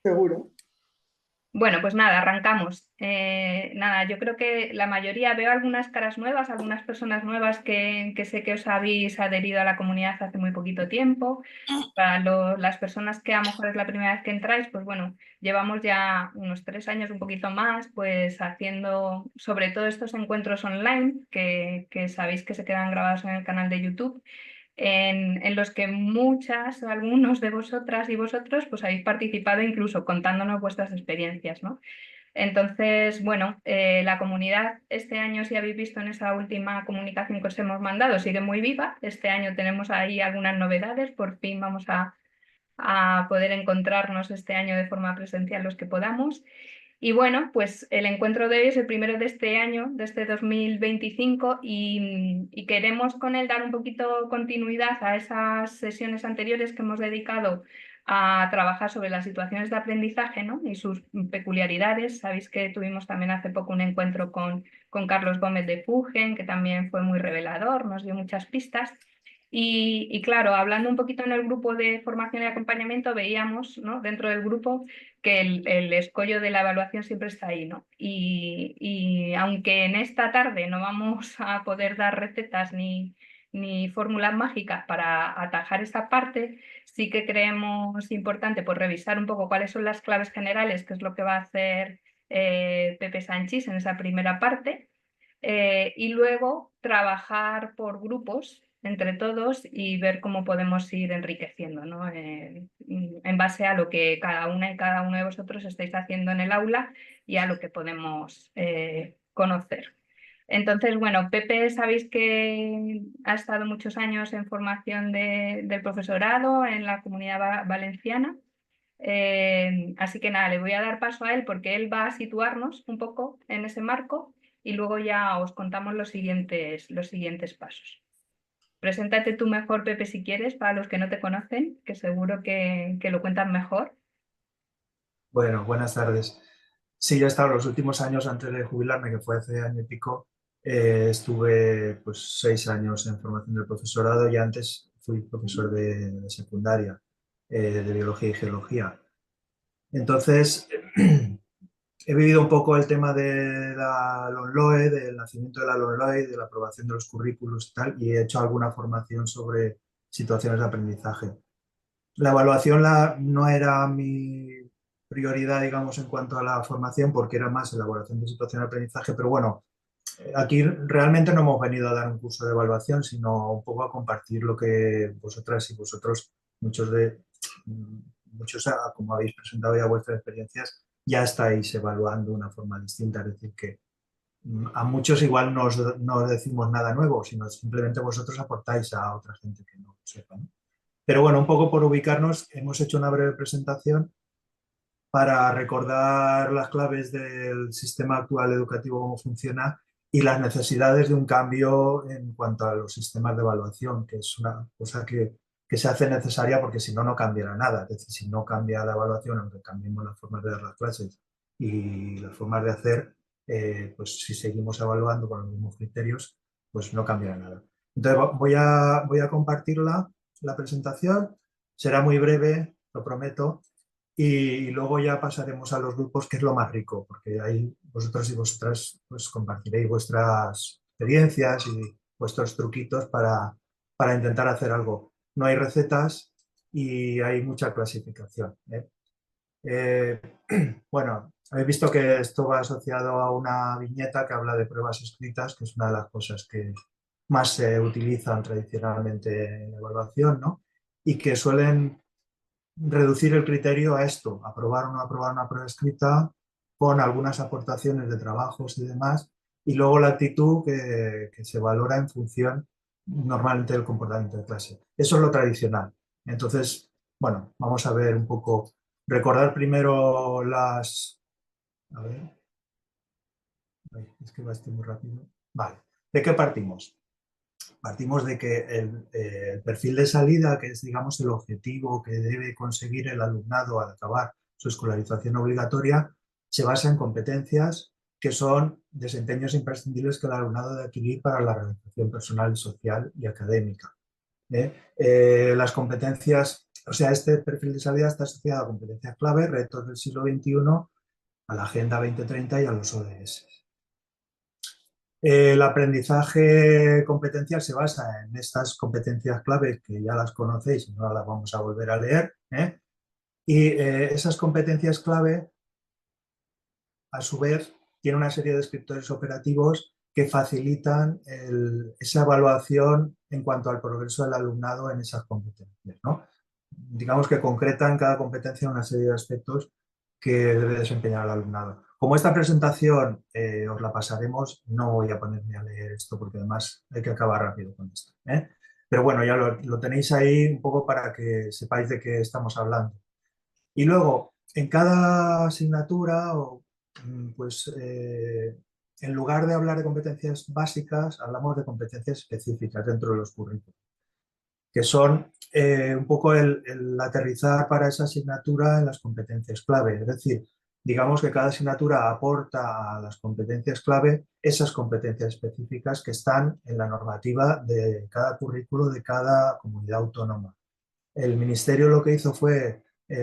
seguro. Bueno, pues nada, arrancamos. Nada, yo creo que la mayoría, veo algunas caras nuevas, algunas personas nuevas que sé que os habéis adherido a la comunidad hace muy poquito tiempo. Para las personas que a lo mejor es la primera vez que entráis, pues bueno, llevamos ya unos 3 años, un poquito más, pues haciendo sobre todo estos encuentros online que sabéis que se quedan grabados en el canal de YouTube, en los que muchas, algunos de vosotras y vosotros, pues habéis participado incluso contándonos vuestras experiencias, ¿no? Entonces, bueno, la comunidad este año, si habéis visto en esa última comunicación que os hemos mandado, sigue muy viva. Este año tenemos ahí algunas novedades, por fin vamos a poder encontrarnos este año de forma presencial los que podamos. Y bueno, pues el encuentro de hoy es el primero de este año, de este 2025, y queremos con él dar un poquito continuidad a esas sesiones anteriores que hemos dedicado a trabajar sobre las situaciones de aprendizaje, ¿no? Y sus peculiaridades. Sabéis que tuvimos también hace poco un encuentro con Carlos Gómez de Fugen, que también fue muy revelador, nos dio muchas pistas. Y claro, hablando un poquito en el grupo de formación y acompañamiento, veíamos, ¿no? Dentro del grupo que el escollo de la evaluación siempre está ahí, ¿no? Y aunque en esta tarde no vamos a poder dar recetas ni fórmulas mágicas para atajar esta parte, sí que creemos importante pues, revisar un poco cuáles son las claves generales, que es lo que va a hacer Pepe Sanchis en esa primera parte, y luego trabajar por grupos entre todos y ver cómo podemos ir enriqueciendo, ¿no? En base a lo que cada una y cada uno de vosotros estáis haciendo en el aula y a lo que podemos conocer. Entonces, bueno, Pepe, sabéis que ha estado muchos años en formación del profesorado en la Comunidad Valenciana. Así que nada, le voy a dar paso a él porque él va a situarnos un poco en ese marco y luego ya os contamos los siguientes pasos. Preséntate tú mejor, Pepe, si quieres, para los que no te conocen, que seguro que lo cuentan mejor. Bueno, buenas tardes. Sí, yo he estado los últimos años antes de jubilarme, que fue hace año y pico, estuve pues 6 años en formación del profesorado y antes fui profesor de secundaria, de biología y geología. Entonces, he vivido un poco el tema de la LOMLOE, del nacimiento de la LOMLOE, de la aprobación de los currículos y tal, y he hecho alguna formación sobre situaciones de aprendizaje. La evaluación no era mi prioridad, digamos, en cuanto a la formación, porque era más elaboración de situación de aprendizaje, pero bueno, aquí realmente no hemos venido a dar un curso de evaluación, sino un poco a compartir lo que vosotras y vosotros, muchos, como habéis presentado ya vuestras experiencias, ya estáis evaluando de una forma distinta. Es decir, que a muchos igual no os decimos nada nuevo, sino simplemente vosotros aportáis a otra gente que no sepa, ¿no? Pero bueno, un poco por ubicarnos, hemos hecho una breve presentación para recordar las claves del sistema actual educativo, cómo funciona y las necesidades de un cambio en cuanto a los sistemas de evaluación, que es una cosa que se hace necesaria porque si no, no cambiará nada. Es decir, si no cambia la evaluación, aunque cambiemos las formas de dar las clases y las formas de hacer, pues si seguimos evaluando con los mismos criterios, pues no cambiará nada. Entonces voy a compartir la presentación, será muy breve, lo prometo, y luego ya pasaremos a los grupos, que es lo más rico, porque ahí vosotros y vosotras pues, compartiréis vuestras experiencias y vuestros truquitos para intentar hacer algo. No hay recetas y hay mucha clasificación, ¿eh? Eh, bueno, habéis visto que esto va asociado a una viñeta que habla de pruebas escritas, que es una de las cosas que más se utilizan tradicionalmente en la evaluación, ¿no? Y que suelen reducir el criterio a esto, aprobar o no aprobar una prueba escrita con algunas aportaciones de trabajos y demás, y luego la actitud que se valora en función normalmente del comportamiento de clase. Eso es lo tradicional. Entonces, bueno, vamos a ver un poco, recordar primero las... A ver, es que va esto muy rápido. Vale, ¿de qué partimos? Partimos de que el perfil de salida, que es, digamos, el objetivo que debe conseguir el alumnado al acabar su escolarización obligatoria, se basa en competencias que son desempeños imprescindibles que el alumnado debe adquirir para la realización personal, social y académica. Las competencias, o sea, este perfil de salida está asociado a competencias clave, retos del siglo XXI, a la Agenda 2030 y a los ODS. El aprendizaje competencial se basa en estas competencias clave que ya las conocéis y no las vamos a volver a leer. Y esas competencias clave, a su vez, tienen una serie de descriptores operativos que facilitan esa evaluación en cuanto al progreso del alumnado en esas competencias, ¿no? Digamos que concretan cada competencia una serie de aspectos que debe desempeñar el alumnado. Como esta presentación os la pasaremos, no voy a ponerme a leer esto porque además hay que acabar rápido con esto. Pero bueno, ya lo tenéis ahí un poco para que sepáis de qué estamos hablando. Y luego, en cada asignatura, pues en lugar de hablar de competencias básicas, hablamos de competencias específicas dentro de los currículos, que son un poco el aterrizar para esa asignatura en las competencias clave. Es decir, digamos que cada asignatura aporta a las competencias clave esas competencias específicas que están en la normativa de cada currículo de cada comunidad autónoma. El Ministerio lo que hizo fue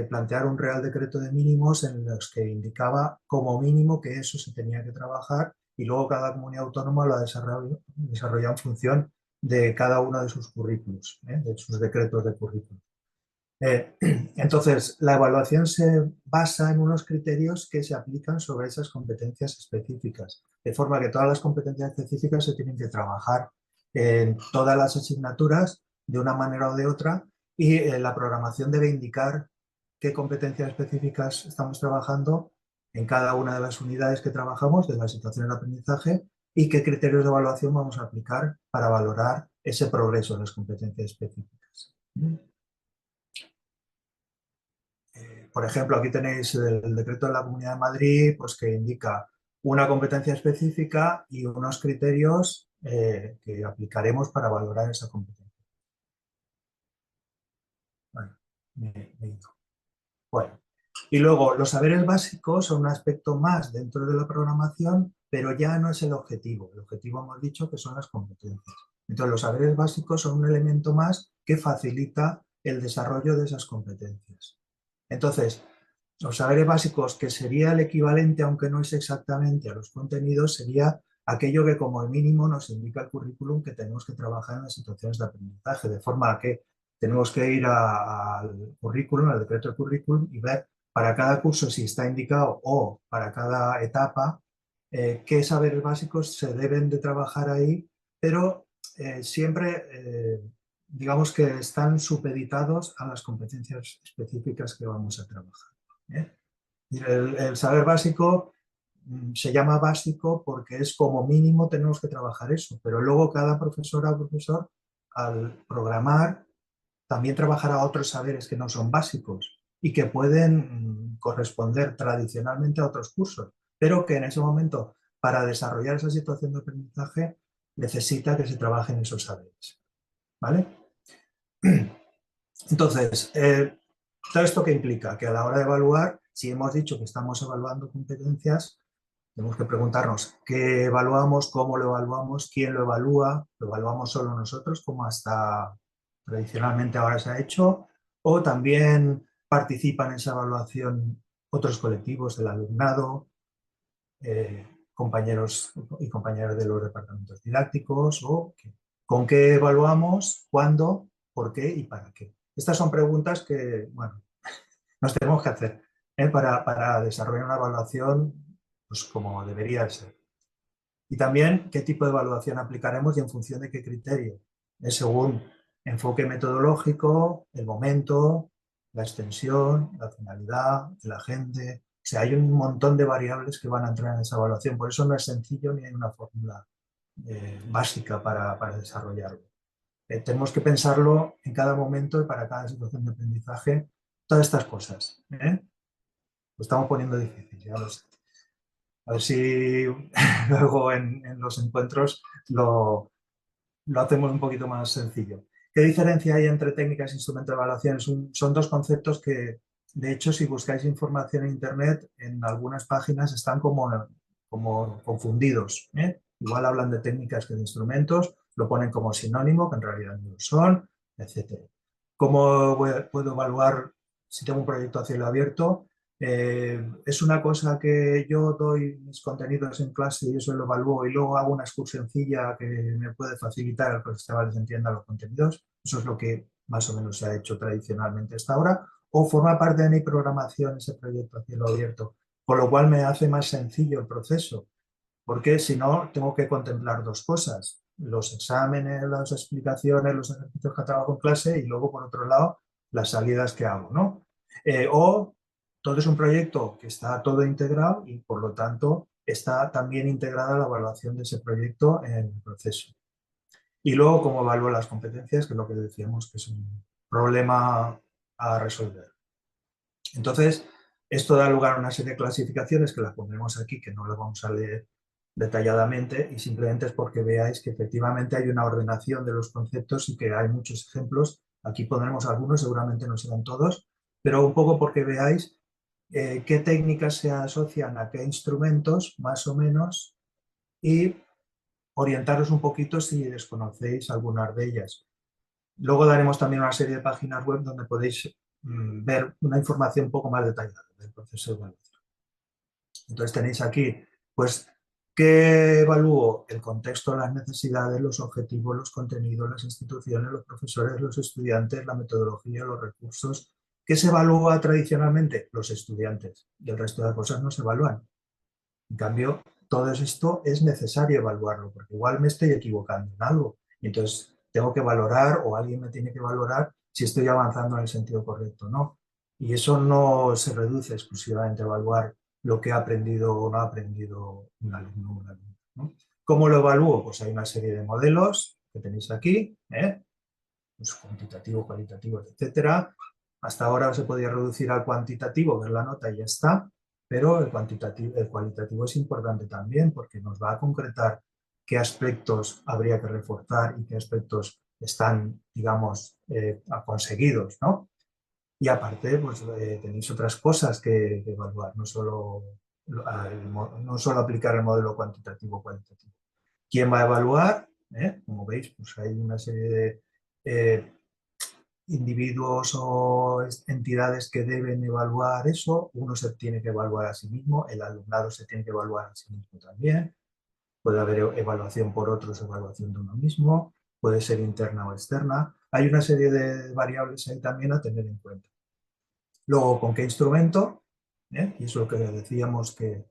plantear un Real Decreto de mínimos en los que indicaba como mínimo que eso se tenía que trabajar y luego cada comunidad autónoma lo ha desarrollado en función de cada uno de sus currículos, de sus decretos de currículo. Entonces, la evaluación se basa en unos criterios que se aplican sobre esas competencias específicas, de forma que todas las competencias específicas se tienen que trabajar en todas las asignaturas de una manera o de otra y la programación debe indicar qué competencias específicas estamos trabajando en cada una de las unidades que trabajamos de la situación de aprendizaje y qué criterios de evaluación vamos a aplicar para valorar ese progreso en las competencias específicas. Por ejemplo, aquí tenéis el decreto de la Comunidad de Madrid, pues que indica una competencia específica y unos criterios que aplicaremos para valorar esa competencia. Bueno, y luego los saberes básicos son un aspecto más dentro de la programación, pero ya no es el objetivo. El objetivo hemos dicho que son las competencias. Entonces, los saberes básicos son un elemento más que facilita el desarrollo de esas competencias. Entonces, los saberes básicos, que sería el equivalente, aunque no es exactamente a los contenidos, sería aquello que como mínimo nos indica el currículum que tenemos que trabajar en las situaciones de aprendizaje, de forma que tenemos que ir al currículum, al decreto de currículum y ver para cada curso si está indicado o para cada etapa qué saberes básicos se deben de trabajar ahí, pero siempre digamos que están supeditados a las competencias específicas que vamos a trabajar. El saber básico se llama básico porque es como mínimo tenemos que trabajar eso, pero luego cada profesora o profesor al programar también trabajará otros saberes que no son básicos y que pueden corresponder tradicionalmente a otros cursos, pero que en ese momento para desarrollar esa situación de aprendizaje necesita que se trabajen esos saberes. ¿Vale? Entonces, ¿todo esto qué implica? Que a la hora de evaluar, si hemos dicho que estamos evaluando competencias, tenemos que preguntarnos qué evaluamos, cómo lo evaluamos, quién lo evaluamos solo nosotros, como hasta tradicionalmente ahora se ha hecho, o también participan en esa evaluación otros colectivos del alumnado, compañeros y compañeras de los departamentos didácticos, o con qué evaluamos, cuándo, por qué y para qué. Estas son preguntas que, bueno, nos tenemos que hacer para desarrollar una evaluación pues, como debería ser. Y también qué tipo de evaluación aplicaremos y en función de qué criterio. Es según enfoque metodológico, el momento, la extensión, la finalidad, el agente. O sea, hay un montón de variables que van a entrar en esa evaluación. Por eso no es sencillo ni hay una fórmula básica para desarrollarlo. Tenemos que pensarlo en cada momento y para cada situación de aprendizaje, todas estas cosas. Lo estamos poniendo difícil, ya lo sé. A ver si luego en los encuentros lo hacemos un poquito más sencillo. ¿Qué diferencia hay entre técnicas e instrumentos de evaluación? Son dos conceptos que, de hecho, si buscáis información en Internet, en algunas páginas están como confundidos. Igual hablan de técnicas que de instrumentos, lo ponen como sinónimo, que en realidad no lo son. etcétera. ¿Cómo puedo evaluar si tengo un proyecto a cielo abierto? Es una cosa que yo doy mis contenidos en clase y eso lo evalúo y luego hago una excursioncilla que me puede facilitar al que los chavales entiendan los contenidos. Eso es lo que más o menos se ha hecho tradicionalmente hasta ahora. O forma parte de mi programación ese proyecto a cielo abierto, con lo cual me hace más sencillo el proceso, porque si no tengo que contemplar dos cosas: los exámenes, las explicaciones, los ejercicios que trabajo en clase y luego, por otro lado, las salidas que hago, ¿no? O todo es un proyecto que está todo integrado y, por lo tanto, está también integrada la evaluación de ese proyecto en el proceso. Y luego, cómo evalúo las competencias, que es lo que decíamos que es un problema a resolver. Entonces, esto da lugar a una serie de clasificaciones que las pondremos aquí, que no las vamos a leer detalladamente, y simplemente es porque veáis que efectivamente hay una ordenación de los conceptos y que hay muchos ejemplos. Aquí pondremos algunos, seguramente no serán todos, pero un poco porque veáis qué técnicas se asocian a qué instrumentos, más o menos, y orientaros un poquito si desconocéis algunas de ellas. Luego daremos también una serie de páginas web donde podéis ver una información un poco más detallada del proceso de evaluación. Entonces tenéis aquí, pues, ¿qué evalúo? El contexto, las necesidades, los objetivos, los contenidos, las instituciones, los profesores, los estudiantes, la metodología, los recursos. ¿Qué se evalúa tradicionalmente? Los estudiantes. Y el resto de cosas no se evalúan. En cambio, todo esto es necesario evaluarlo, porque igual me estoy equivocando en algo. Y entonces tengo que valorar, o alguien me tiene que valorar, si estoy avanzando en el sentido correcto o no. Y eso no se reduce exclusivamente a evaluar lo que ha aprendido o no ha aprendido un alumno o una alumna, ¿no? ¿Cómo lo evalúo? Pues hay una serie de modelos que tenéis aquí, pues cuantitativo, cualitativo, etcétera. Hasta ahora se podía reducir al cuantitativo, ver la nota y ya está, pero el cualitativo es importante también porque nos va a concretar qué aspectos habría que reforzar y qué aspectos están, digamos, conseguidos, ¿no? Y aparte, pues tenéis otras cosas que evaluar, no solo aplicar el modelo cuantitativo-cualitativo. ¿Quién va a evaluar? Como veis, pues hay una serie de eh, individuos o entidades que deben evaluar eso. Uno se tiene que evaluar a sí mismo, el alumnado se tiene que evaluar a sí mismo también. Puede haber evaluación por otros, evaluación de uno mismo, puede ser interna o externa. Hay una serie de variables ahí también a tener en cuenta. Luego, ¿con qué instrumento? Y es lo que decíamos que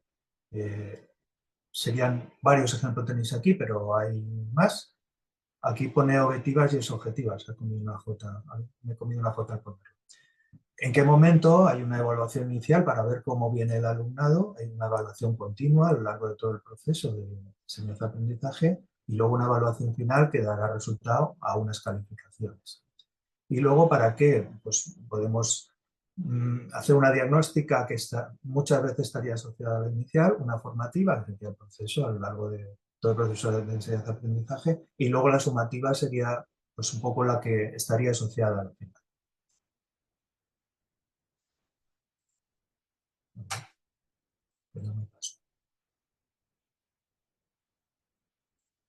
serían varios ejemplos tenéis aquí, pero hay más. Aquí pone objetivas y es objetivas. Me he comido una J con R. ¿En qué momento? Hay una evaluación inicial para ver cómo viene el alumnado, hay una evaluación continua a lo largo de todo el proceso de enseñanza-aprendizaje y luego una evaluación final que dará resultado a unas calificaciones. ¿Y luego para qué? Pues podemos hacer una diagnóstica que muchas veces estaría asociada a la inicial, una formativa, que sería el proceso a lo largo de todo el proceso de enseñanza-aprendizaje, y luego la sumativa sería pues un poco la que estaría asociada al final. Pero no me paso.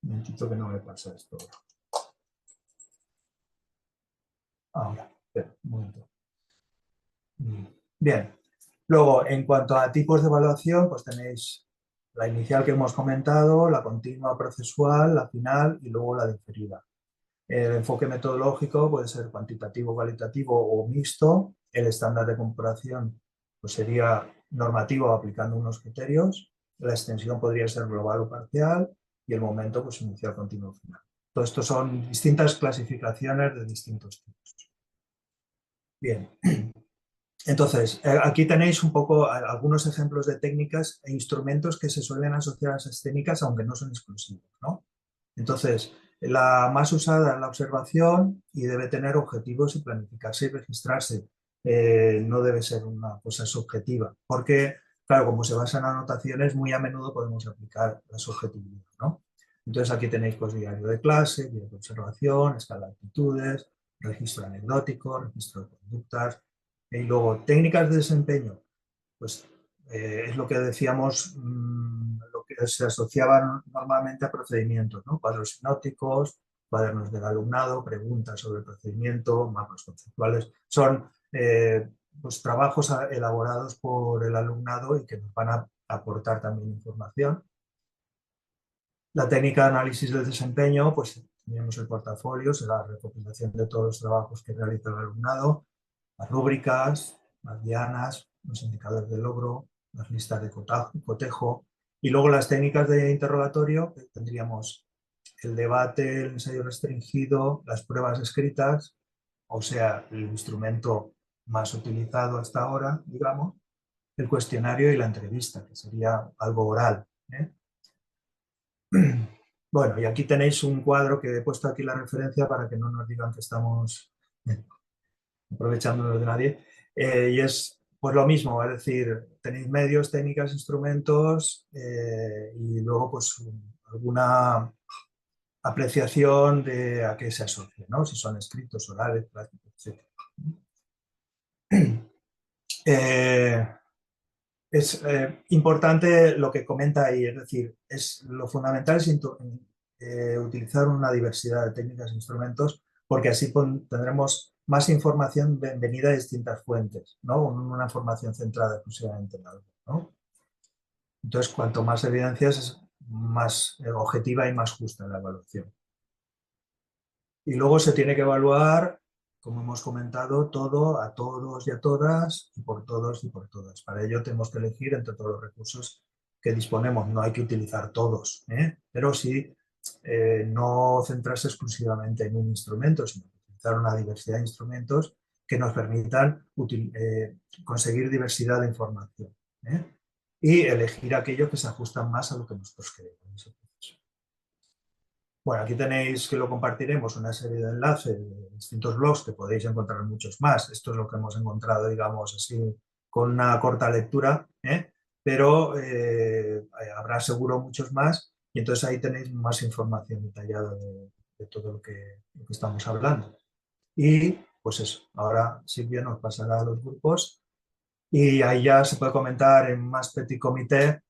Un momentito que no me pasa esto. Ahora, espera, un momento. Bien. Luego, en cuanto a tipos de evaluación, pues tenéis la inicial que hemos comentado, la continua procesual, la final y luego la diferida. El enfoque metodológico puede ser cuantitativo, cualitativo o mixto. El estándar de comparación pues sería normativo aplicando unos criterios. La extensión podría ser global o parcial y el momento pues inicial, continuo, final. Todo esto son distintas clasificaciones de distintos tipos. Bien, entonces, aquí tenéis un poco algunos ejemplos de técnicas e instrumentos que se suelen asociar a esas técnicas, aunque no son exclusivos, ¿no? Entonces, la más usada es la observación y debe tener objetivos y planificarse y registrarse. No debe ser una cosa subjetiva, porque, claro, como se basa en anotaciones, muy a menudo podemos aplicar la subjetividad, ¿no? Entonces, aquí tenéis pues, diario de clase, diario de observación, escala de actitudes, registro anecdótico, registro de conductas, y luego técnicas de desempeño, pues es lo que decíamos, lo que se asociaban normalmente a procedimientos, ¿no? Cuadros sinópticos, cuadernos del alumnado, preguntas sobre el procedimiento, mapas conceptuales. Son pues, trabajos elaborados por el alumnado y que nos van a aportar también información. La técnica de análisis del desempeño, pues tenemos el portafolio, será la recopilación de todos los trabajos que realiza el alumnado, las rúbricas, las dianas, los indicadores de logro, las listas de cotejo, y luego las técnicas de interrogatorio, que tendríamos el debate, el ensayo restringido, las pruebas escritas, o sea, el instrumento más utilizado hasta ahora, digamos, el cuestionario y la entrevista, que sería algo oral, ¿eh? Bueno, y aquí tenéis un cuadro que he puesto aquí la referencia para que no nos digan que estamos aprovechándonos de nadie. Y es pues lo mismo, es decir, tenéis medios, técnicas, instrumentos y luego pues alguna apreciación de a qué se asocia, ¿no? Si son escritos, orales, prácticos, etc. Es importante lo que comenta ahí, es decir, lo fundamental es utilizar una diversidad de técnicas e instrumentos porque así tendremos más información venida de distintas fuentes, ¿no? Una formación centrada exclusivamente en algo, ¿no? Entonces, cuanto más evidencias, es más objetiva y más justa la evaluación. Y luego se tiene que evaluar, como hemos comentado, todo a todos y a todas, y por todos y por todas. Para ello tenemos que elegir entre todos los recursos que disponemos. No hay que utilizar todos, pero sí no centrarse exclusivamente en un instrumento, sino utilizar una diversidad de instrumentos que nos permitan conseguir diversidad de información. Y elegir aquellos que se ajustan más a lo que nosotros queremos. Bueno, aquí tenéis que lo compartiremos, una serie de enlaces de distintos blogs que podéis encontrar muchos más. Esto es lo que hemos encontrado, digamos, así con una corta lectura, pero habrá seguro muchos más y entonces ahí tenéis más información detallada de todo lo que estamos hablando. Y pues eso, ahora Silvia nos pasará a los grupos y ahí ya se puede comentar en más petit comité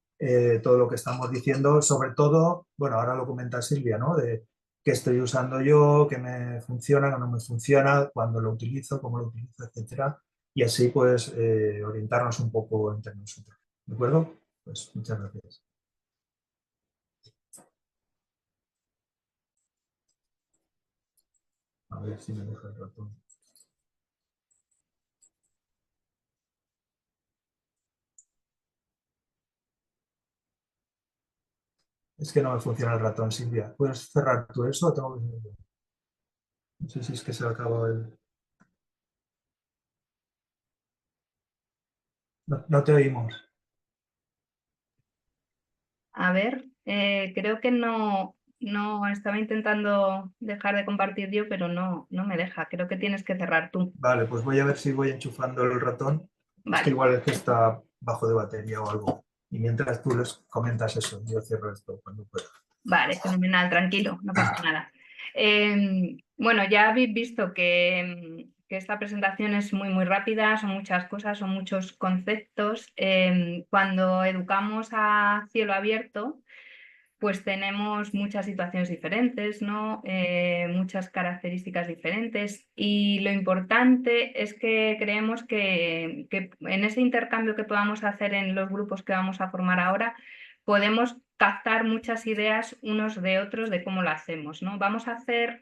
todo lo que estamos diciendo, sobre todo, bueno, ahora lo comenta Silvia, ¿no? De qué estoy usando yo, qué me funciona, qué no me funciona, cuándo lo utilizo, cómo lo utilizo, etcétera. Y así pues orientarnos un poco entre nosotros. ¿De acuerdo? Pues muchas gracias. A ver si me deja el ratón. Es que no me funciona el ratón, Silvia. ¿Puedes cerrar tú eso o tengo que... No sé si es que se acaba el... No, no te oímos. A ver, creo que no estaba intentando dejar de compartir yo, pero no me deja. Creo que tienes que cerrar tú. Vale, pues voy a ver si voy enchufando el ratón. Es que Vale, igual es que está bajo de batería o algo. Y mientras tú les comentas eso, yo cierro esto cuando pueda. vale, fenomenal, tranquilo, no pasa nada. Bueno, ya habéis visto que esta presentación es muy rápida, son muchas cosas, son muchos conceptos. Cuando educamos a cielo abierto, pues tenemos muchas situaciones diferentes, ¿no? Muchas características diferentes y lo importante es que creemos que en ese intercambio que podamos hacer en los grupos que vamos a formar ahora, podemos captar muchas ideas unos de otros de cómo lo hacemos, ¿no? Vamos a hacer,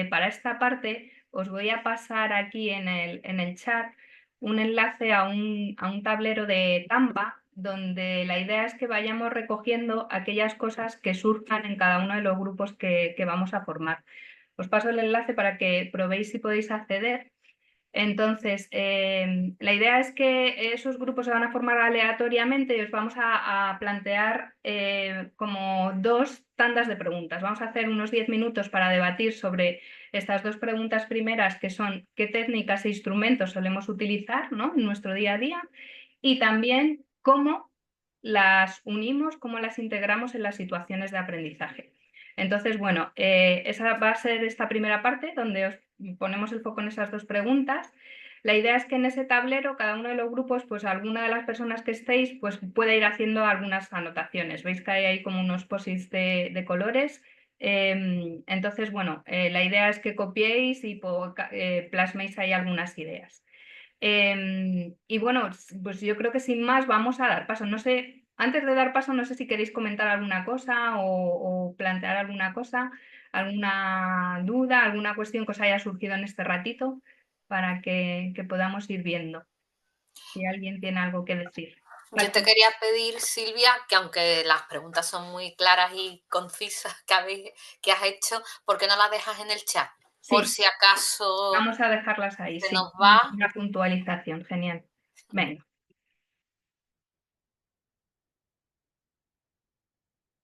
para esta parte, os voy a pasar aquí en el chat un enlace a un tablero de Canva donde la idea es que vayamos recogiendo aquellas cosas que surjan en cada uno de los grupos que vamos a formar. Os paso el enlace para que probéis si podéis acceder. Entonces, la idea es que esos grupos se van a formar aleatoriamente y os vamos a plantear como dos tandas de preguntas. Vamos a hacer unos 10 minutos para debatir sobre estas dos preguntas primeras, que son qué técnicas e instrumentos solemos utilizar, ¿no?, en nuestro día a día, y también cómo las unimos, cómo las integramos en las situaciones de aprendizaje. Entonces, bueno, esa va a ser esta primera parte donde os ponemos el foco en esas dos preguntas. La idea es que en ese tablero, cada uno de los grupos, pues alguna de las personas que estéis, pues pueda ir haciendo algunas anotaciones. Veis que hay ahí como unos posits de colores Entonces, bueno, la idea es que copiéis y plasméis ahí algunas ideas. Y bueno, pues yo creo que sin más vamos a dar paso. No sé, antes de dar paso, no sé si queréis comentar alguna cosa o plantear alguna cosa, alguna duda, alguna cuestión que os haya surgido en este ratito para que podamos ir viendo si alguien tiene algo que decir. Yo te quería pedir, Silvia, que aunque las preguntas son muy claras y concisas que has hecho, ¿por qué no las dejas en el chat? Por Sí, si acaso vamos a dejarlas ahí, se sí. nos va. Una puntualización, genial. Venga.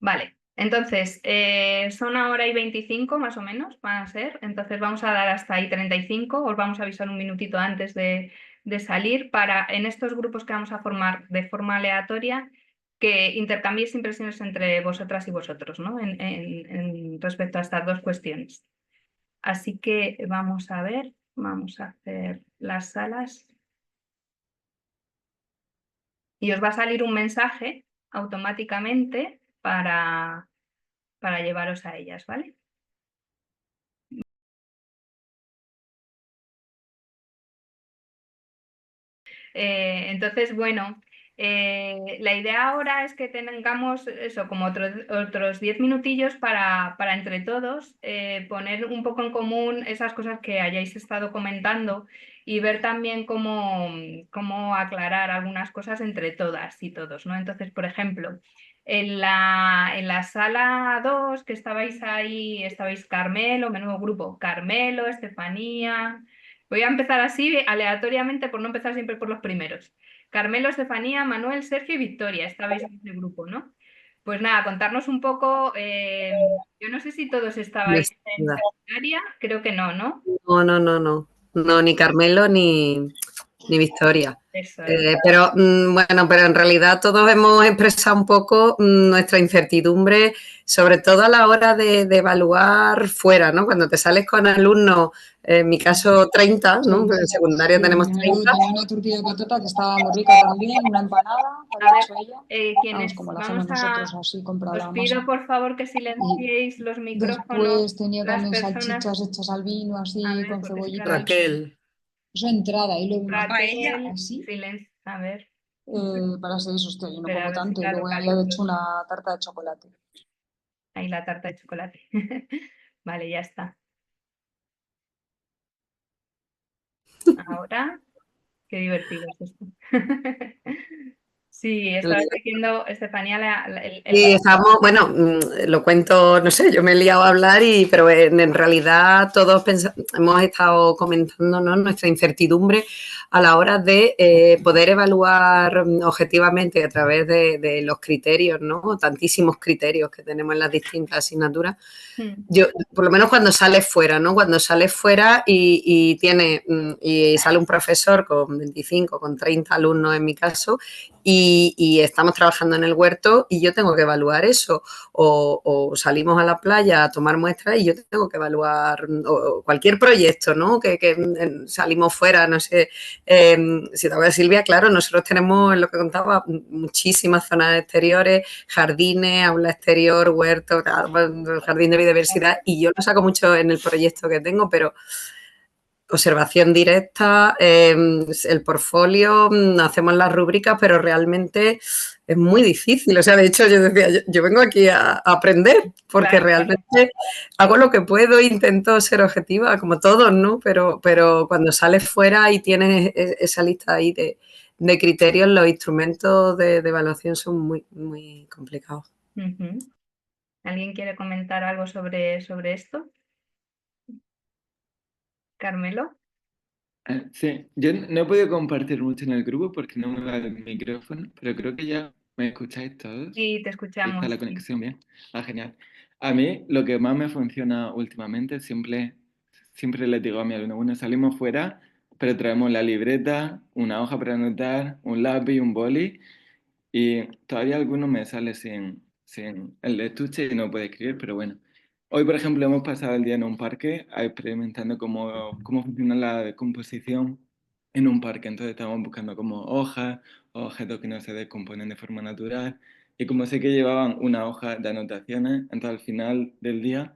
Vale, entonces son ahora y 25 más o menos, van a ser. Entonces vamos a dar hasta ahí 35. Os vamos a avisar un minutito antes de salir para en estos grupos que vamos a formar de forma aleatoria que intercambiéis impresiones entre vosotras y vosotros, ¿no? Respecto a estas dos cuestiones. Así que vamos a ver, vamos a hacer las salas. Y os va a salir un mensaje automáticamente para llevaros a ellas, ¿vale? Entonces, bueno, la idea ahora es que tengamos eso, como otros 10 minutillos para entre todos poner un poco en común esas cosas que hayáis estado comentando y ver también cómo aclarar algunas cosas entre todas y todos, ¿no? Entonces, por ejemplo, en la sala 2 que estabais ahí, estabais Carmelo, menudo grupo, Carmelo, Estefanía. Voy a empezar así aleatoriamente por no empezar siempre por los primeros. Carmelo, Estefanía, Manuel, Sergio y Victoria. Estabais en ese grupo, ¿no? Pues nada, contarnos un poco. Yo no sé si todos estabais en secundaria, creo que no, ¿no? No, no, no, no. No, ni Carmelo ni Victoria. Eso es. Pero bueno, pero en realidad todos hemos expresado un poco nuestra incertidumbre, sobre todo a la hora de evaluar fuera, ¿no? Cuando te sales con alumnos, en mi caso 30, ¿no? Sí. En secundaria tenemos 30. Tenía una tortilla de patata que estaba muy rica también, una empanada, que A había ver, hecho ella. Vamos, quienes como la hacemos vamos a. nosotros, así comprada Os la pido masa. por favor que Y silenciéis los micrófonos, después tenía las también personas. salchichas hechas al vino, A así, ver, con porque es que cebollita. ahora. Raquel. Eso entrada, y luego una paella, Raquel, así, silencio. A ver, para ser eso, hostia, yo no espera, a como ver si tanto. Y la luego había localizo. hecho una tarta de chocolate. Ahí la tarta de chocolate. Vale, ya está. Ahora, qué divertido es esto. Sí, estabas diciendo, Estefanía, Y estamos, bueno, lo cuento, no sé, yo me he liado a hablar, pero en realidad todos hemos estado comentando, ¿no?, nuestra incertidumbre a la hora de poder evaluar objetivamente a través de los criterios, ¿no? Tantísimos criterios que tenemos en las distintas asignaturas. Yo, por lo menos cuando sales fuera, ¿no? Cuando sales fuera y sale un profesor con 25, con 30 alumnos en mi caso, y estamos trabajando en el huerto y yo tengo que evaluar eso. O salimos a la playa a tomar muestras y yo tengo que evaluar o cualquier proyecto, ¿no? Que salimos fuera, no sé. Si te voy a Silvia, claro, nosotros tenemos, en lo que contaba, muchísimas zonas exteriores, jardines, aula exterior, huerto, jardín de biodiversidad, y yo lo saco mucho en el proyecto que tengo, pero observación directa, el portfolio, hacemos las rúbricas, pero realmente es muy difícil. O sea, de hecho, yo decía, yo vengo aquí a aprender, porque Claro, realmente hago lo que puedo, intento ser objetiva, como todos, ¿no? Pero cuando sales fuera y tienes esa lista ahí de criterios, los instrumentos de evaluación son muy, muy complicados. ¿Alguien quiere comentar algo sobre esto? Carmelo. Sí, yo no he podido compartir mucho en el grupo porque no me va el micrófono, pero creo que ya me escucháis todos Sí, te y escuchamos. está la conexión bien. Ah, genial. A mí lo que más me funciona últimamente, siempre les digo a mi alumno, bueno, salimos fuera, pero traemos la libreta, una hoja para anotar, un lápiz, un boli, y todavía algunos me sale sin el estuche y no puede escribir, pero bueno. Hoy, por ejemplo, hemos pasado el día en un parque experimentando cómo funciona la decomposición en un parque. Entonces estamos buscando como hojas o objetos que no se descomponen de forma natural. Y como sé que llevaban una hoja de anotaciones, entonces al final del día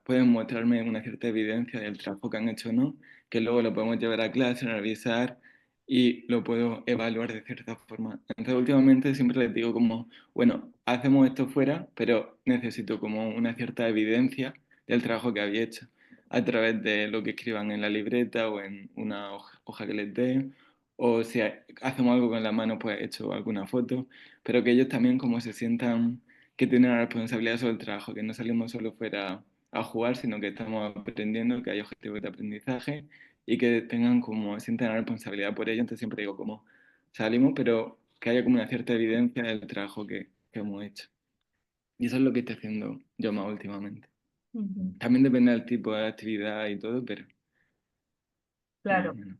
pueden mostrarme una cierta evidencia del trabajo que han hecho o no, que luego lo podemos llevar a clase, revisar y lo puedo evaluar de cierta forma. Entonces últimamente siempre les digo como, bueno, hacemos esto fuera, pero necesito como una cierta evidencia del trabajo que había hecho a través de lo que escriban en la libreta o en una hoja que les dé, o si hacemos algo con la mano, pues he hecho alguna foto, pero que ellos también como se sientan que tienen la responsabilidad sobre el trabajo, que no salimos solo fuera a jugar, sino que estamos aprendiendo, que hay objetivos de aprendizaje y que tengan como, sientan la responsabilidad por ello. Entonces siempre digo como salimos, pero que haya como una cierta evidencia del trabajo que hemos hecho. Y eso es lo que estoy haciendo yo más últimamente. Ujú. También depende del tipo de actividad y todo, pero más o Claro, menos.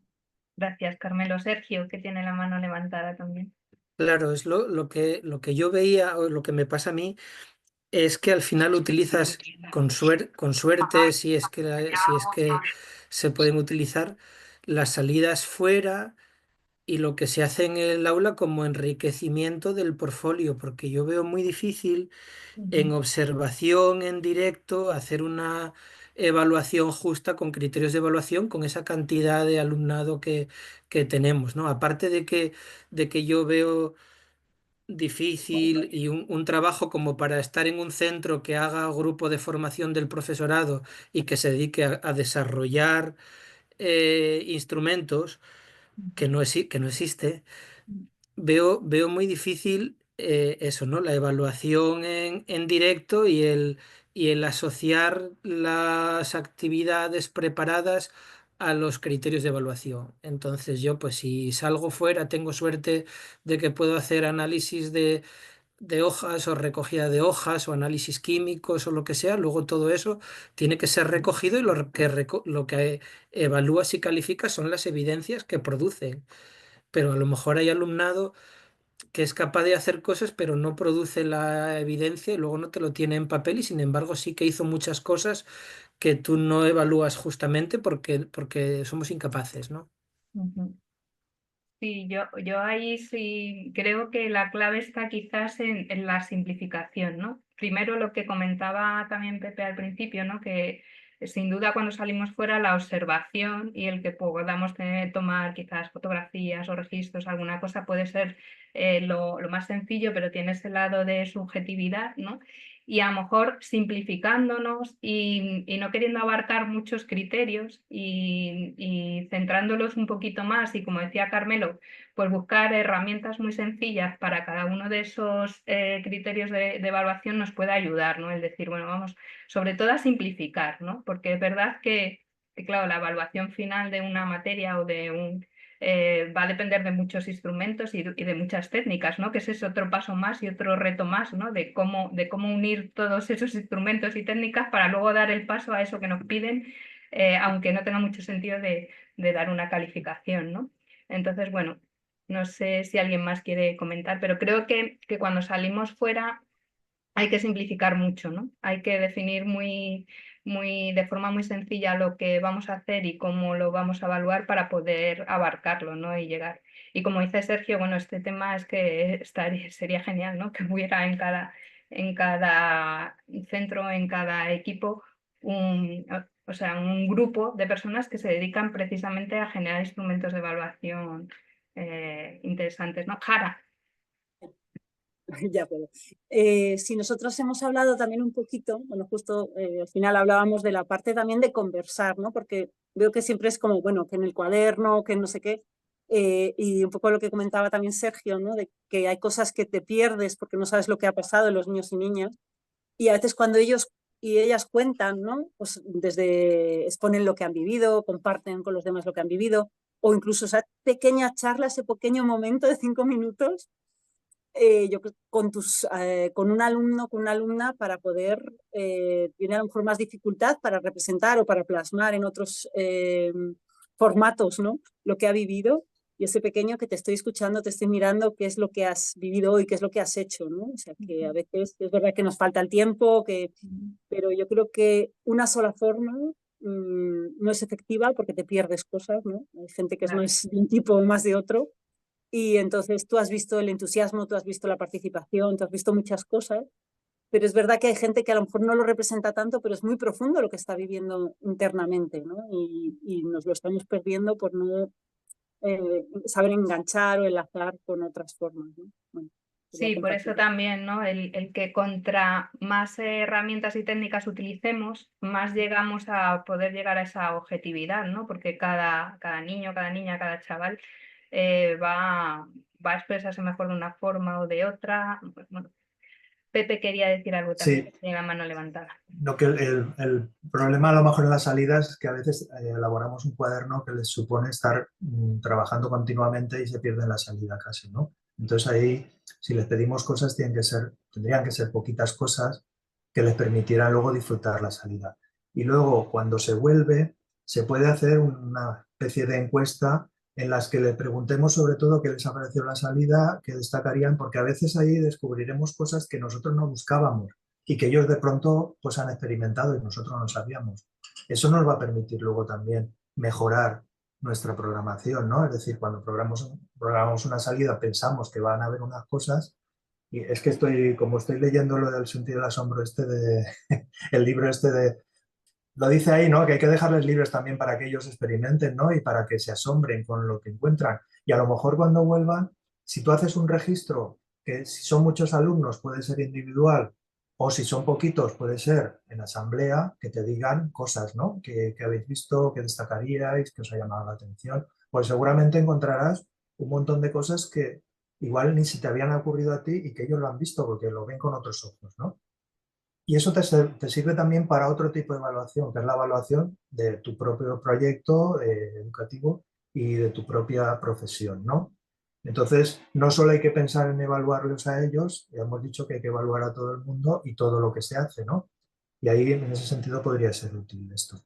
gracias, Carmelo. Sergio, que tiene la mano levantada también. Claro, es lo que yo veía o lo que me pasa a mí es que al final utilizas con suerte, si es que se pueden utilizar las salidas fuera y lo que se hace en el aula como enriquecimiento del portfolio, porque yo veo muy difícil en Ujú, observación, en directo, hacer una evaluación justa con criterios de evaluación con esa cantidad de alumnado que tenemos, ¿no? Aparte de que yo veo difícil y un trabajo como para estar en un centro que haga grupo de formación del profesorado y que se dedique a desarrollar instrumentos que no existe, veo muy difícil eso, ¿no? La evaluación en directo y el asociar las actividades preparadas a los criterios de evaluación. Entonces yo, pues si salgo fuera, tengo suerte de que puedo hacer análisis de hojas o recogida de hojas o análisis químicos o lo que sea, luego todo eso tiene que ser recogido y lo que evalúas y calificas son las evidencias que producen. Pero a lo mejor hay alumnado que es capaz de hacer cosas, pero no produce la evidencia y luego no te lo tiene en papel y sin embargo sí que hizo muchas cosas que tú no evalúas justamente porque somos incapaces, ¿no? ujú. Sí, yo ahí sí creo que la clave está quizás en la simplificación, ¿no? Primero lo que comentaba también Pepe al principio, ¿no? Que sin duda cuando salimos fuera la observación y el que podamos tomar quizás fotografías o registros, alguna cosa puede ser lo más sencillo, pero tiene ese lado de subjetividad, ¿no? Y a lo mejor simplificándonos y no queriendo abarcar muchos criterios y centrándolos un poquito más y como decía Carmelo, pues buscar herramientas muy sencillas para cada uno de esos criterios de evaluación nos puede ayudar, ¿no? El decir, bueno, vamos, sobre todo a simplificar, ¿no? Porque es verdad que, claro, la evaluación final de una materia o de un va a depender de muchos instrumentos y de muchas técnicas, ¿no? Que ese es otro paso más y otro reto más, ¿no? De cómo unir todos esos instrumentos y técnicas para luego dar el paso a eso que nos piden, aunque no tenga mucho sentido de dar una calificación, ¿no? Entonces, bueno, no sé si alguien más quiere comentar, pero creo que cuando salimos fuera hay que simplificar mucho, ¿no? Hay que definir de forma muy sencilla lo que vamos a hacer y cómo lo vamos a evaluar para poder abarcarlo, ¿no? Y llegar. Y como dice Sergio, bueno, este tema es que sería genial, ¿no? Que hubiera en cada centro, en cada equipo, o sea, un grupo de personas que se dedican precisamente a generar instrumentos de evaluación interesantes, ¿no? Jara. Ya puedo. Si nosotros hemos hablado también un poquito, bueno, justo al final hablábamos de la parte también de conversar, ¿no? Porque veo que siempre es como, bueno, que en el cuaderno, que no sé qué, y un poco lo que comentaba también Sergio, ¿no? De que hay cosas que te pierdes porque no sabes lo que ha pasado en los niños y niñas, y a veces cuando ellos y ellas cuentan, ¿no? Pues desde exponen lo que han vivido, comparten con los demás lo que han vivido, o incluso esa pequeña charla, ese pequeño momento de 5 minutos, con un alumno, con una alumna, para poder, tiene a lo mejor más dificultad para representar o para plasmar en otros formatos, ¿no? Lo que ha vivido, y ese pequeño que te estoy escuchando, te estoy mirando, qué es lo que has vivido hoy, qué es lo que has hecho, ¿no? O sea, que a veces es verdad que nos falta el tiempo, pero yo creo que una sola forma no es efectiva porque te pierdes cosas, ¿no? Hay gente que es Claro. más de un tipo o más de otro. Y entonces tú has visto el entusiasmo, tú has visto la participación, tú has visto muchas cosas, pero es verdad que hay gente que a lo mejor no lo representa tanto, pero es muy profundo lo que está viviendo internamente, ¿no? Y nos lo estamos perdiendo por no saber enganchar o enlazar con otras formas, ¿no? Bueno, Sí, por eso también, ¿no? El que contra más herramientas y técnicas utilicemos, más llegamos a poder llegar a esa objetividad, ¿no? Porque cada niño, cada niña, cada chaval va a expresarse mejor de una forma o de otra. Bueno, Pepe quería decir algo también, Sí, tiene la mano levantada. lo que el problema a lo mejor en las salidas es que a veces elaboramos un cuaderno que les supone estar trabajando continuamente y se pierde en la salida casi, ¿no? Entonces ahí, si les pedimos cosas, tendrían que ser poquitas cosas que les permitieran luego disfrutar la salida. Y luego, cuando se vuelve, se puede hacer una especie de encuesta en las que le preguntemos sobre todo qué les ha parecido la salida, qué destacarían, porque a veces ahí descubriremos cosas que nosotros no buscábamos y que ellos de pronto pues han experimentado y nosotros no sabíamos. Eso nos va a permitir luego también mejorar nuestra programación, ¿no? Es decir, cuando programamos una salida pensamos que van a haber unas cosas y es que como estoy leyendo lo del sentido del asombro el libro lo dice ahí, ¿no? Que hay que dejarles libres también para que ellos experimenten, ¿no? Y para que se asombren con lo que encuentran. Y a lo mejor cuando vuelvan, si tú haces un registro, que si son muchos alumnos puede ser individual, o si son poquitos puede ser en asamblea, que te digan cosas, ¿no? Que habéis visto, que destacaríais, que os ha llamado la atención. Pues seguramente encontrarás un montón de cosas que igual ni se te habían ocurrido a ti y que ellos lo han visto porque lo ven con otros ojos, ¿no? Y eso te sirve también para otro tipo de evaluación, que es la evaluación de tu propio proyecto educativo y de tu propia profesión, ¿no? Entonces, no solo hay que pensar en evaluarlos a ellos, ya hemos dicho que hay que evaluar a todo el mundo y todo lo que se hace, ¿no? Y ahí, en ese sentido, podría ser útil esto.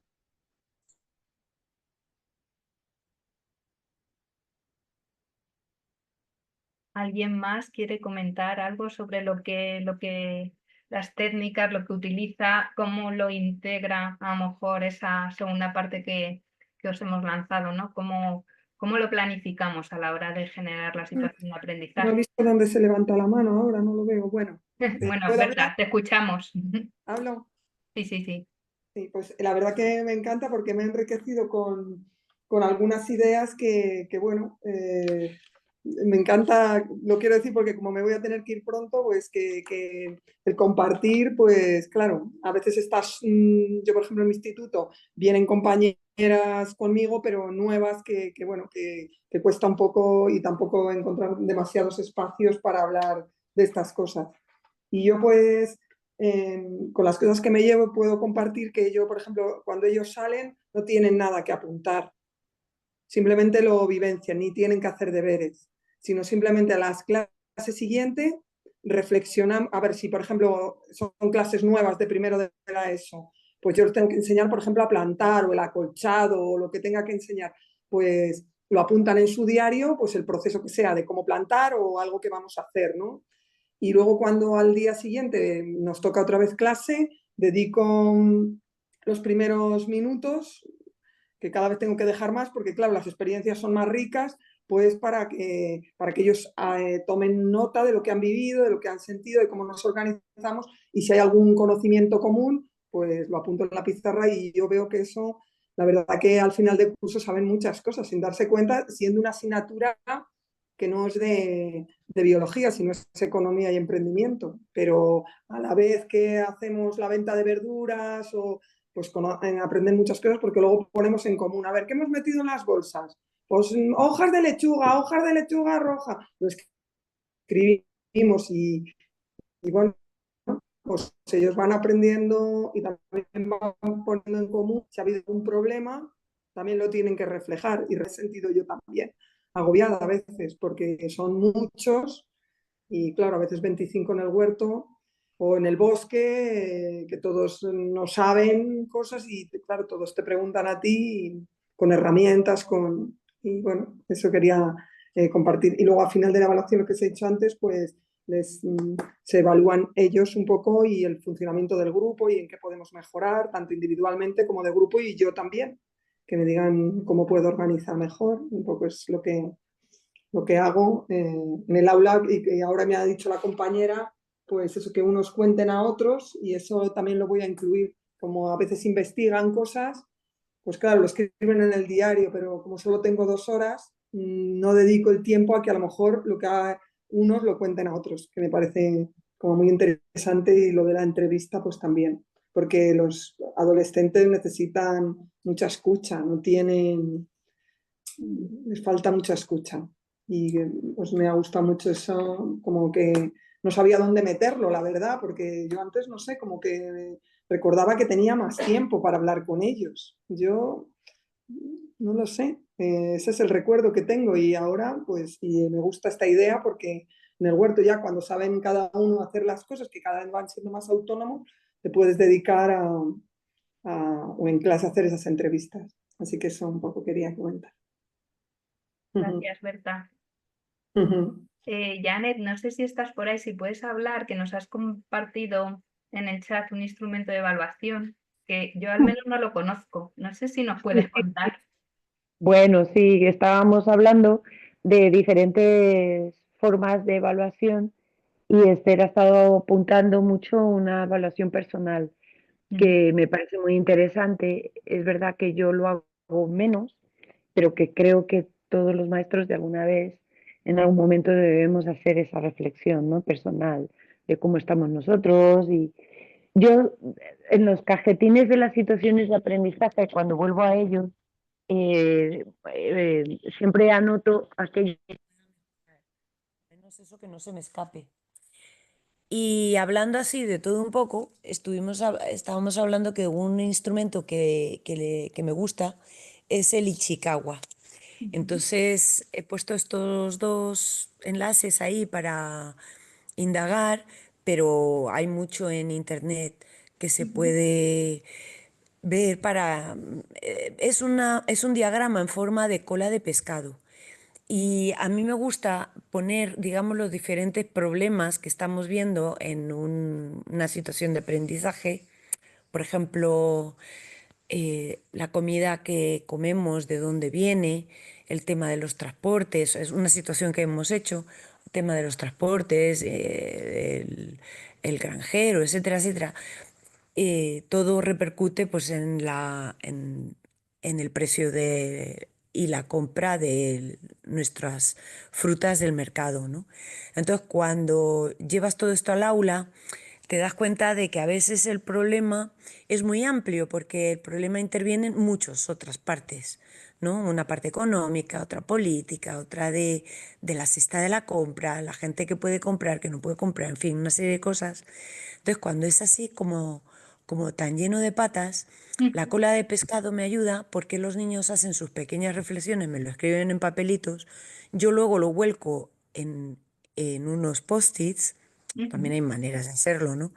¿Alguien más quiere comentar algo sobre lo que las técnicas, lo que utiliza, cómo lo integra a lo mejor esa segunda parte que os hemos lanzado, ¿no? ¿Cómo lo planificamos a la hora de generar la situación de No he aprendizaje? visto dónde se levanta la mano ahora, no lo veo. Bueno, Bueno, ¿puedo Berta, hablar? te escuchamos. ¿Hablo? Sí, sí, sí. Sí, pues la verdad que me encanta porque me he enriquecido con algunas ideas bueno, me encanta, lo quiero decir porque como me voy a tener que ir pronto, pues que el compartir, pues claro, a veces yo por ejemplo en mi instituto vienen compañeras conmigo, pero nuevas bueno, que cuesta un poco y tampoco encontrar demasiados espacios para hablar de estas cosas. Y yo pues con las cosas que me llevo puedo compartir que yo, por ejemplo, cuando ellos salen no tienen nada que apuntar, simplemente lo vivencian, ni tienen que hacer deberes, sino simplemente a las clases siguientes reflexionan, a ver si, por ejemplo, son clases nuevas de primero de la ESO, pues yo les tengo que enseñar, por ejemplo, a plantar o el acolchado o lo que tenga que enseñar, pues lo apuntan en su diario, pues el proceso que sea de cómo plantar o algo que vamos a hacer, ¿no? Y luego cuando al día siguiente nos toca otra vez clase, dedico los primeros minutos, que cada vez tengo que dejar más, porque claro, las experiencias son más ricas, pues para que ellos tomen nota de lo que han vivido, de lo que han sentido, de cómo nos organizamos, y si hay algún conocimiento común, pues lo apunto en la pizarra y yo veo que eso, la verdad que al final del curso saben muchas cosas, sin darse cuenta, siendo una asignatura que no es de biología, sino es economía y emprendimiento, pero a la vez que hacemos la venta de verduras o pues aprenden muchas cosas porque luego ponemos en común, a ver, ¿qué hemos metido en las bolsas? Pues hojas de lechuga roja, lo escribimos y bueno, pues ellos van aprendiendo y también van poniendo en común, si ha habido un problema, también lo tienen que reflejar y he sentido yo también agobiada a veces porque son muchos y claro, a veces 25 en el huerto o en el bosque, que todos no saben cosas y claro, todos te preguntan a ti con herramientas, y bueno, eso quería compartir. Y luego al final de la evaluación, lo que os he dicho antes, pues se evalúan ellos un poco y el funcionamiento del grupo y en qué podemos mejorar, tanto individualmente como de grupo y yo también, que me digan cómo puedo organizar mejor, un poco es lo lo que hago en el aula y que ahora me ha dicho la compañera, pues eso, que unos cuenten a otros y eso también lo voy a incluir, como a veces investigan cosas, pues claro, lo escriben en el diario, pero como solo tengo 2 horas, no dedico el tiempo a que a lo mejor lo que unos lo cuenten a otros, que me parece como muy interesante y lo de la entrevista pues también, porque los adolescentes necesitan mucha escucha, no tienen, les falta mucha escucha y pues me ha gustado mucho eso, como que no sabía dónde meterlo, la verdad, porque yo antes, no sé, como que recordaba que tenía más tiempo para hablar con ellos. Yo no lo sé, ese es el recuerdo que tengo y ahora pues y me gusta esta idea porque en el huerto ya cuando saben cada uno hacer las cosas, que cada vez van siendo más autónomos, te puedes dedicar o en clase a hacer esas entrevistas. Así que eso un poco quería comentar. Gracias, Berta. Janet, no sé si estás por ahí, si puedes hablar, que nos has compartido en el chat un instrumento de evaluación, que yo al menos no lo conozco. No sé si nos puedes contar. Bueno, sí, estábamos hablando de diferentes formas de evaluación y Esther ha estado apuntando mucho una evaluación personal que me parece muy interesante. Es verdad que yo lo hago menos, pero que creo que todos los maestros de alguna vez, en algún momento debemos hacer esa reflexión, ¿no? Personal de cómo estamos nosotros. Y yo, en los cajetines de las situaciones de aprendizaje, cuando vuelvo a ellos, siempre anoto aquello, eso que no se me escape. Y hablando así de todo un poco, estábamos hablando que un instrumento que me gusta es el Ichikawa. Entonces he puesto estos 2 enlaces ahí para indagar, pero hay mucho en internet que se puede ver es un diagrama en forma de cola de pescado. Y a mí me gusta poner, digamos, los diferentes problemas que estamos viendo en una situación de aprendizaje. Por ejemplo, la comida que comemos, de dónde viene, el tema de los transportes, es una situación que hemos hecho, el tema de los transportes, el granjero, etcétera, etcétera. Todo repercute pues en el precio y la compra de nuestras frutas del mercado, ¿no? Entonces, cuando llevas todo esto al aula, te das cuenta de que a veces el problema es muy amplio porque el problema interviene en muchas otras partes, ¿no? Una parte económica, otra política, otra de la cesta de la compra, la gente que puede comprar, que no puede comprar, en fin, una serie de cosas. Entonces, cuando es así como tan lleno de patas, la cola de pescado me ayuda porque los niños hacen sus pequeñas reflexiones, me lo escriben en papelitos, yo luego lo vuelco en unos post-its, también hay maneras de hacerlo, ¿no?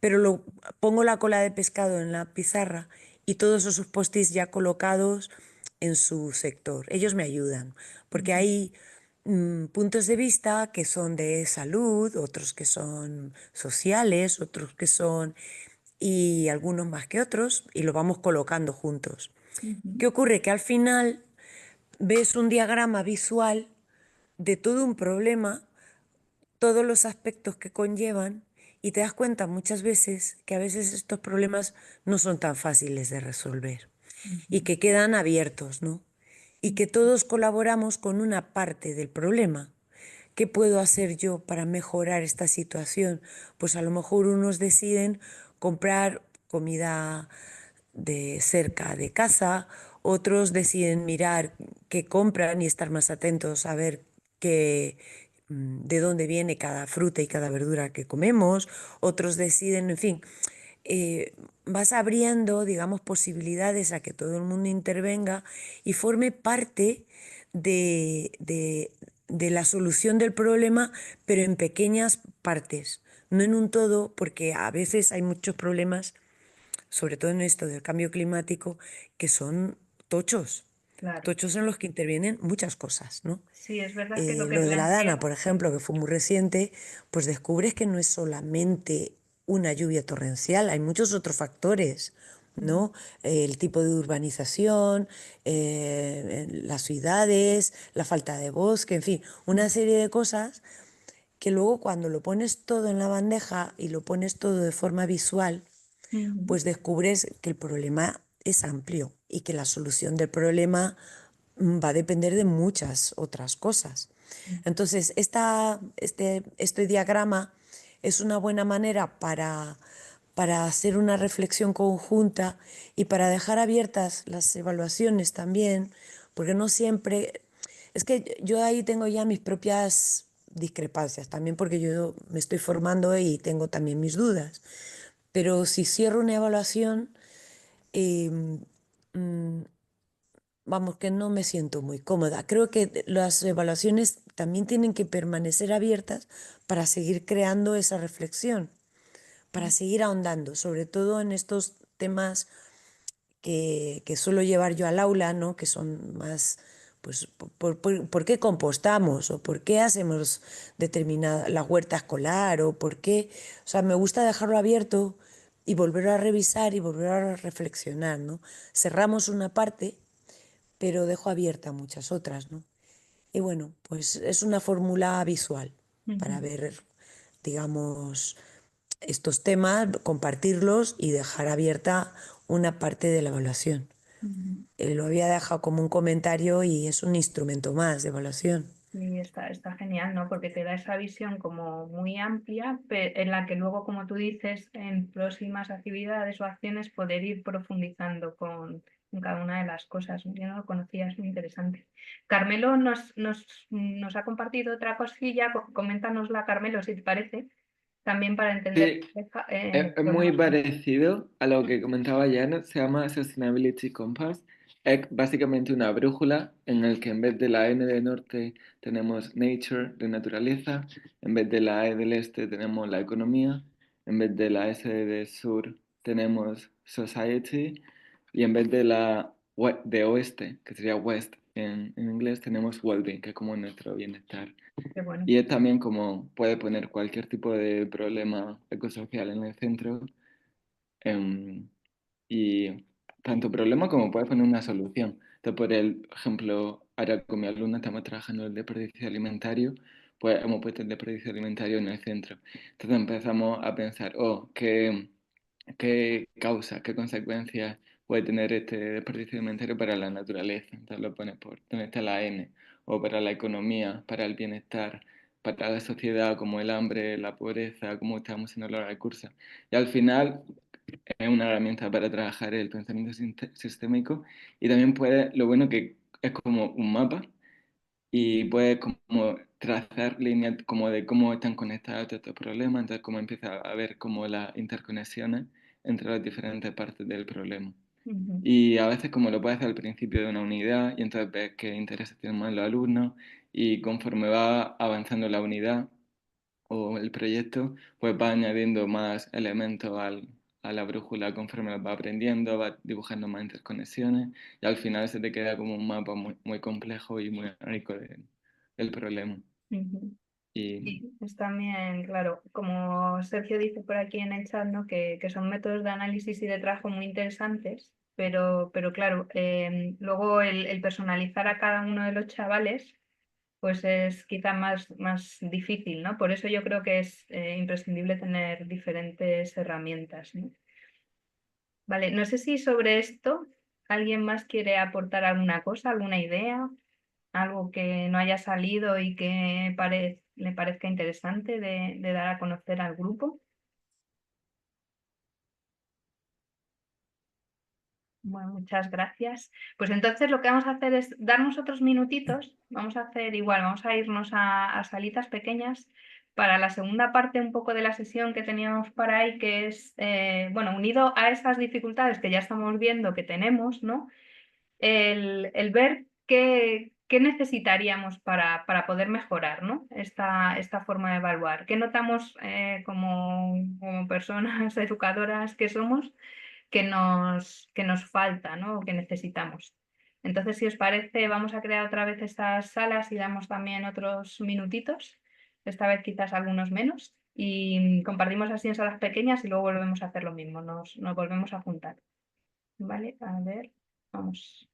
Pero pongo la cola de pescado en la pizarra y todos esos post-its ya colocados en su sector. Ellos me ayudan porque hay puntos de vista que son de salud, otros que son sociales, otros que son y algunos más que otros, y lo vamos colocando juntos. ¿Qué ocurre? Que al final ves un diagrama visual de todo un problema, todos los aspectos que conllevan, y te das cuenta muchas veces que a veces estos problemas no son tan fáciles de resolver y que quedan abiertos, ¿no? Y que todos colaboramos con una parte del problema. ¿Qué puedo hacer yo para mejorar esta situación? Pues a lo mejor unos deciden comprar comida de cerca de casa, otros deciden mirar qué compran y estar más atentos a ver de dónde viene cada fruta y cada verdura que comemos, otros deciden, en fin, vas abriendo, digamos, posibilidades a que todo el mundo intervenga y forme parte de la solución del problema, pero en pequeñas partes, no en un todo, porque a veces hay muchos problemas, sobre todo en esto del cambio climático, que son tochos. Claro. Tochos en los que intervienen muchas cosas, ¿no? Sí, es verdad que lo que Lo de la Dana, plantea. por ejemplo, que fue muy reciente, pues descubres que no es solamente una lluvia torrencial, hay muchos otros factores, ¿no? El tipo de urbanización, las ciudades, la falta de bosque, en fin, una serie de cosas que luego cuando lo pones todo en la bandeja y lo pones todo de forma visual, pues descubres que el problema es amplio y que la solución del problema va a depender de muchas otras cosas. Entonces, este diagrama es una buena manera para hacer una reflexión conjunta y para dejar abiertas las evaluaciones también, porque no siempre... Es que yo ahí tengo ya mis propias discrepancias también, porque yo me estoy formando y tengo también mis dudas. Pero si cierro una evaluación, mm, vamos, que no me siento muy cómoda. Creo que las evaluaciones también tienen que permanecer abiertas para seguir creando esa reflexión, para seguir ahondando, sobre todo en estos temas que suelo llevar yo al aula, ¿no? Que son más, pues, ¿por qué compostamos? ¿O por qué hacemos determinada la huerta escolar? ¿O por qué? O sea, me gusta dejarlo abierto y volver a revisar y volver a reflexionar, ¿no? Cerramos una parte, pero dejo abierta muchas otras, ¿no? Y bueno, pues es una fórmula visual para ver, digamos, estos temas, compartirlos y dejar abierta una parte de la evaluación. Lo había dejado como un comentario y es un instrumento más de evaluación. Y está genial, ¿no? Porque te da esa visión como muy amplia, en la que luego, como tú dices, en próximas actividades o acciones poder ir profundizando con cada una de las cosas. Yo no lo conocía, es muy interesante. Carmelo nos ha compartido otra cosilla, coméntanosla, Carmelo, si te parece, también para entender. Sí, es muy parecido a lo que comentaba Janet, se llama Sustainability Compass. Es básicamente una brújula en el que en vez de la N de norte tenemos nature, de naturaleza, en vez de la E del este tenemos la economía, en vez de la S de sur tenemos society y en vez de la de oeste, que sería west en inglés, tenemos well-being, que es como nuestro bienestar. Qué bueno. Y es también como puede poner cualquier tipo de problema ecosocial en el centro y tanto problema como puede poner una solución. Entonces, por ejemplo, ahora con mi alumna estamos trabajando el desperdicio alimentario, pues hemos puesto el desperdicio alimentario en el centro. Entonces empezamos a pensar, qué causas, qué consecuencias puede tener este desperdicio alimentario para la naturaleza. Entonces lo pones por dónde está la N, o para la economía, para el bienestar, para la sociedad, como el hambre, la pobreza, cómo estamos usando los recursos. Y al final es una herramienta para trabajar el pensamiento sistémico y también puede, lo bueno que es como un mapa y puedes como trazar líneas como de cómo están conectados todos estos problemas, entonces cómo empieza a ver como las interconexiones entre las diferentes partes del problema. Y a veces como lo puedes hacer al principio de una unidad y entonces ves qué intereses tienen más los alumnos y conforme va avanzando la unidad o el proyecto, pues va añadiendo más elementos a la brújula conforme va aprendiendo, va dibujando más interconexiones y al final se te queda como un mapa muy, muy complejo y muy rico del problema. Y Sí, es también, claro, como Sergio dice por aquí en el chat, ¿no? que son métodos de análisis y de trabajo muy interesantes, pero claro, luego el personalizar a cada uno de los chavales, pues es quizá más difícil, ¿no? Por eso yo creo que es imprescindible tener diferentes herramientas, ¿no? Vale, no sé si sobre esto alguien más quiere aportar alguna cosa, alguna idea, algo que no haya salido y que le parezca interesante de dar a conocer al grupo. Bueno, muchas gracias. Pues entonces lo que vamos a hacer es darnos otros minutitos. Vamos a hacer igual, vamos a irnos a salitas pequeñas para la segunda parte un poco de la sesión que teníamos para ahí, que es, bueno, unido a esas dificultades que ya estamos viendo que tenemos, ¿no? El ver qué necesitaríamos para poder mejorar, ¿no? esta forma de evaluar. ¿Qué notamos como personas educadoras que somos que nos falta, ¿no? O que necesitamos? Entonces, si os parece, vamos a crear otra vez estas salas y damos también otros minutitos, esta vez quizás algunos menos, y compartimos así en salas pequeñas y luego volvemos a hacer lo mismo, nos volvemos a juntar. Vale, a ver, vamos.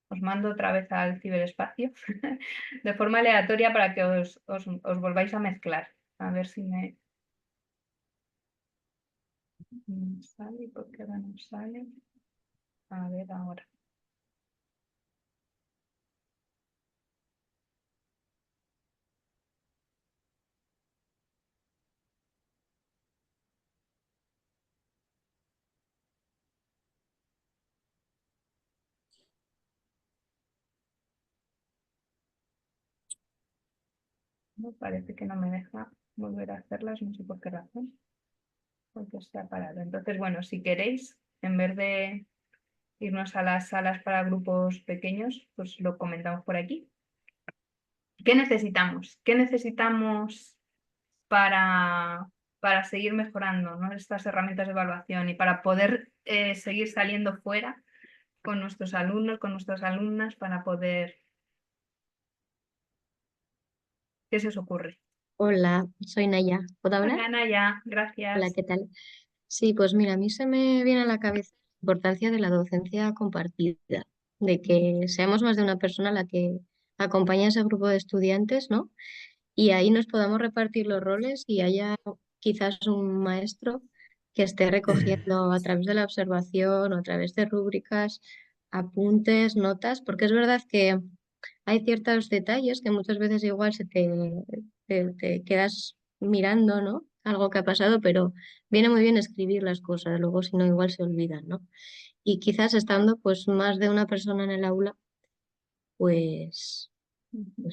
Os mando otra vez al ciberespacio de forma aleatoria para que os volváis a mezclar. A ver si me sale, ¿por qué ahora no sale? A ver ahora. No, parece que no me deja volver a hacerlas, no sé por qué razón. Porque se ha parado. Entonces, bueno, si queréis, en vez de irnos a las salas para grupos pequeños, pues lo comentamos por aquí. ¿Qué necesitamos? ¿Qué necesitamos para seguir mejorando, ¿no?, estas herramientas de evaluación y para poder seguir saliendo fuera con nuestros alumnos, con nuestras alumnas, para poder... ¿Qué se os ocurre? Hola, soy Naya. ¿Puedo hablar? Hola, Naya, Hola, gracias. ¿qué tal? Sí, pues mira, a mí se me viene a la cabeza la importancia de la docencia compartida, de que seamos más de una persona la que acompaña a ese grupo de estudiantes, ¿no? Y ahí nos podamos repartir los roles y haya quizás un maestro que esté recogiendo a través de la observación o a través de rúbricas, apuntes, notas, porque es verdad que hay ciertos detalles que muchas veces igual te quedas mirando, ¿no? Algo que ha pasado, pero viene muy bien escribir las cosas, luego si no igual se olvidan, ¿no? Y quizás estando pues más de una persona en el aula, pues ya.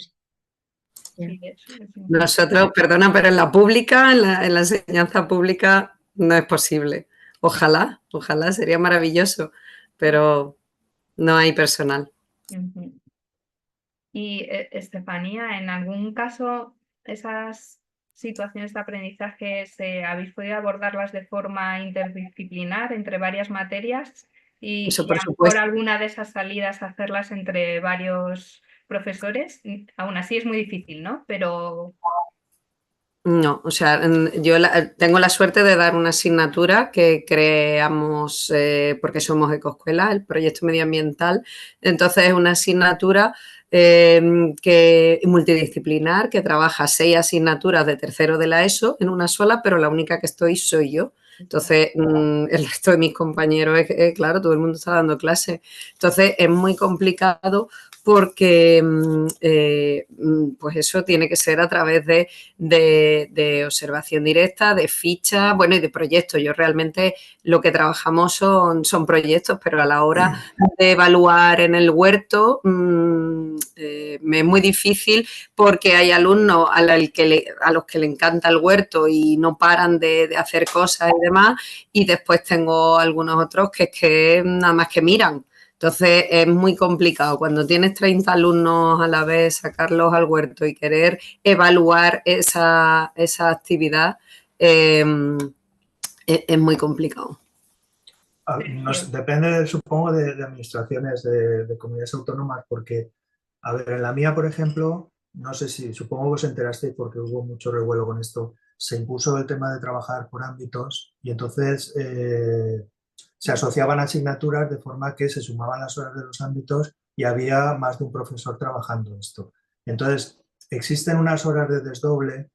Sí, eso es Nosotros, perdona, pero en la pública, en la enseñanza pública no es posible. Ojalá, ojalá, sería maravilloso, pero no hay personal. Ujú. Y Estefanía, ¿en algún caso esas situaciones de aprendizaje habéis podido abordarlas de forma interdisciplinar entre varias materias y Eso a por lo mejor supuesto. alguna de esas salidas hacerlas entre varios profesores? Aún así es muy difícil, ¿no? Pero No, o sea, yo tengo la suerte de dar una asignatura que creamos, porque somos ecoescuela, el proyecto medioambiental. Entonces es una asignatura multidisciplinar que trabaja 6 asignaturas de tercero de la ESO en una sola, pero la única que estoy soy yo. Entonces, el resto de mis compañeros, claro, todo el mundo está dando clases. Entonces, es muy complicado porque, pues eso tiene que ser a través de observación directa, de fichas, bueno, y de proyectos. Yo realmente lo que trabajamos son proyectos, pero a la hora de evaluar en el huerto me es muy difícil porque hay alumnos a los que le encanta el huerto y no paran de hacer cosas y demás, y después tengo algunos otros que es que nada más que miran. Entonces es muy complicado. Cuando tienes 30 alumnos a la vez, sacarlos al huerto y querer evaluar esa actividad es muy complicado. Depende, supongo, de administraciones de comunidades autónomas, porque, a ver, en la mía, por ejemplo, no sé si, supongo que os enterasteis porque hubo mucho revuelo con esto, se impuso el tema de trabajar por ámbitos y entonces se asociaban asignaturas de forma que se sumaban las horas de los ámbitos y había más de un profesor trabajando esto. Entonces, existen unas horas de desdoble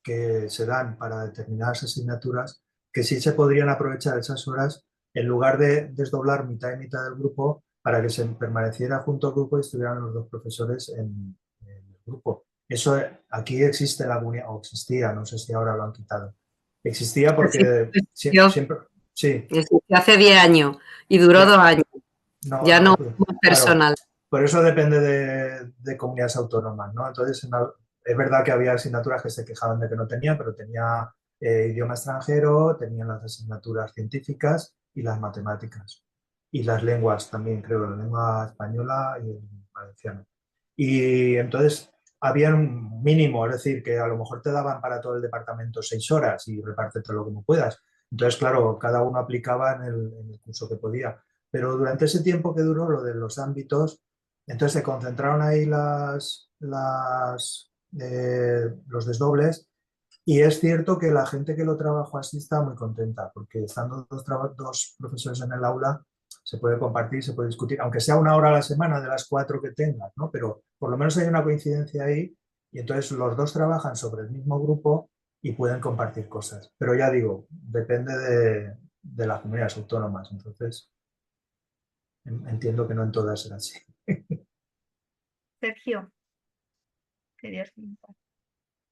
que se dan para determinadas asignaturas que sí se podrían aprovechar esas horas en lugar de desdoblar mitad y mitad del grupo para que se permaneciera junto al grupo y estuvieran los dos profesores en el grupo. Eso aquí existe en la comunidad, o existía, no sé si ahora lo han quitado. Existía porque siempre... Sí. Existió hace 10 años y duró 2 años. Ya no es personal. Claro, por eso depende de comunidades autónomas, ¿no? Entonces, es verdad que había asignaturas que se quejaban de que no tenía, pero tenía idioma extranjero, tenían las asignaturas científicas y las matemáticas. Y las lenguas también, creo, la lengua española y el valenciano. Y entonces había un mínimo, es decir, que a lo mejor te daban para todo el departamento 6 horas y repártetelo como puedas. Entonces, claro, cada uno aplicaba en el curso que podía. Pero durante ese tiempo que duró lo de los ámbitos, entonces se concentraron ahí los desdobles, y es cierto que la gente que lo trabajó así está muy contenta, porque estando dos profesores en el aula se puede compartir, se puede discutir, aunque sea 1 hora a la semana de las 4 que tengas, ¿no? Pero por lo menos hay una coincidencia ahí y entonces los dos trabajan sobre el mismo grupo y pueden compartir cosas. Pero ya digo, depende de las comunidades autónomas, entonces entiendo que no en todas será así. Sergio, querías comentar.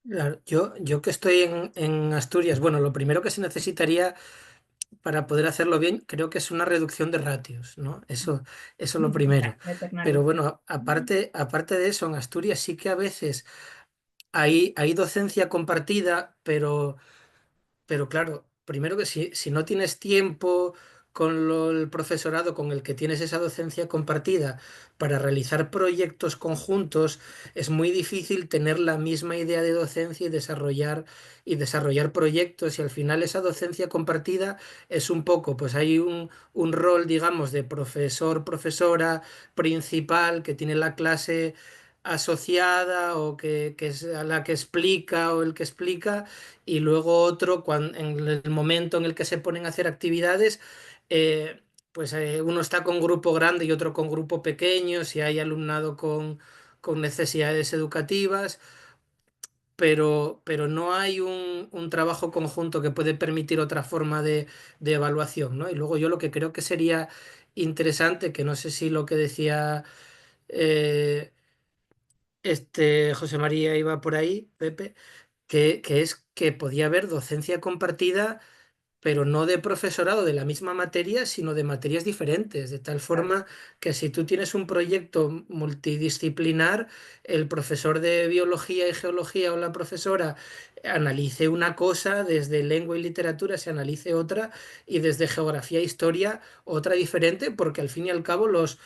Claro, yo que estoy en Asturias, bueno, lo primero que se necesitaría para poder hacerlo bien, creo que es una reducción de ratios, ¿no? Eso es lo primero. Pero bueno, aparte de eso, en Asturias sí que a veces hay docencia compartida, pero claro, primero que si no tienes tiempo con el profesorado con el que tienes esa docencia compartida para realizar proyectos conjuntos, es muy difícil tener la misma idea de docencia y desarrollar proyectos. Y al final esa docencia compartida es un poco, pues hay un rol, digamos, de profesor, profesora, principal, que tiene la clase asociada o que es a la que explica o el que explica, y luego otro en el momento en el que se ponen a hacer actividades, pues uno está con grupo grande y otro con grupo pequeño, si hay alumnado con necesidades educativas, pero no hay un trabajo conjunto que puede permitir otra forma de evaluación, ¿no? Y luego yo lo que creo que sería interesante, que no sé si lo que decía José María iba por ahí, Pepe, que es que podía haber docencia compartida, pero no de profesorado de la misma materia, sino de materias diferentes, de tal forma que si tú tienes un proyecto multidisciplinar, el profesor de biología y geología o la profesora analice una cosa, desde lengua y literatura se analice otra, y desde geografía e historia otra diferente, porque al fin y al cabo los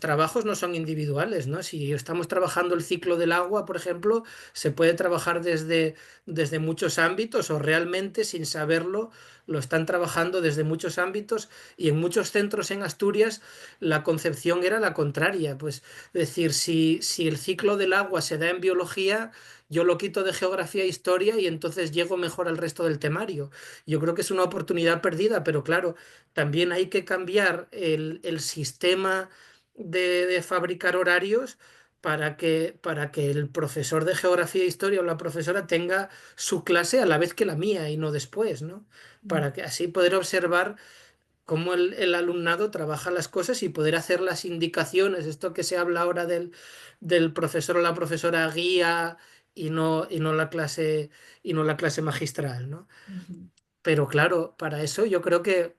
trabajos no son individuales, ¿no? Si estamos trabajando el ciclo del agua, por ejemplo, se puede trabajar desde muchos ámbitos, o realmente sin saberlo lo están trabajando desde muchos ámbitos, y en muchos centros en Asturias la concepción era la contraria. Pues decir, si el ciclo del agua se da en biología, yo lo quito de geografía e historia y entonces llego mejor al resto del temario. Yo creo que es una oportunidad perdida, pero claro, también hay que cambiar el sistema de fabricar horarios para que el profesor de geografía e historia o la profesora tenga su clase a la vez que la mía y no después, ¿no? Para que así poder observar cómo el alumnado trabaja las cosas y poder hacer las indicaciones, esto que se habla ahora del profesor o la profesora guía y no la clase magistral, ¿no? Pero claro, para eso yo creo que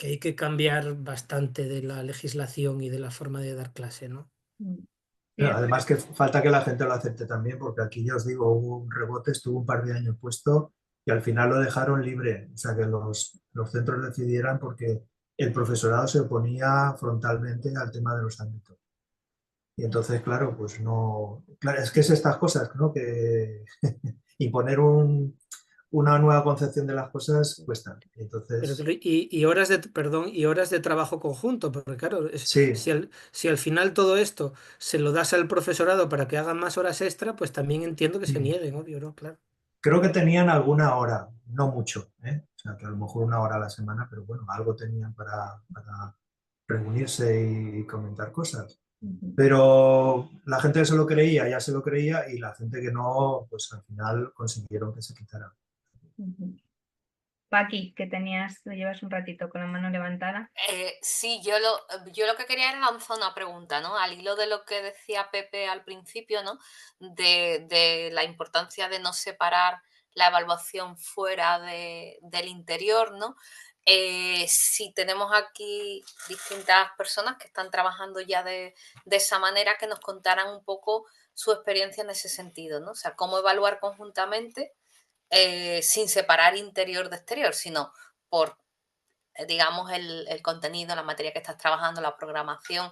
hay que cambiar bastante de la legislación y de la forma de dar clase, ¿no? Bueno, además que falta que la gente lo acepte también, porque aquí ya os digo, hubo un rebote, estuvo un par de años puesto y al final lo dejaron libre, o sea que los centros decidieran porque el profesorado se oponía frontalmente al tema de los ámbitos. Y entonces, claro, pues no, claro, es que es estas cosas, ¿no? Que imponer una nueva concepción de las cosas cuesta. Entonces, Y horas y horas de trabajo conjunto, porque claro, sí. si al final todo esto se lo das al profesorado para que hagan más horas extra, pues también entiendo que se nieguen, obvio, ¿no? Claro. Creo que tenían alguna hora, no mucho, ¿eh? O sea, que a lo mejor 1 hora a la semana, pero bueno, algo tenían para reunirse y comentar cosas. Pero la gente que se lo creía, ya se lo creía, y la gente que no, pues al final consiguieron que se quitara. Paqui, que llevas un ratito con la mano levantada. Sí, yo lo que quería era lanzar una pregunta, ¿no? Al hilo de lo que decía Pepe al principio, ¿no? De la importancia de no separar la evaluación fuera del interior, ¿no? Si tenemos aquí distintas personas que están trabajando ya de esa manera, que nos contaran un poco su experiencia en ese sentido, ¿no? O sea, cómo evaluar conjuntamente sin separar interior de exterior, sino por digamos, el contenido, la materia que estás trabajando, la programación,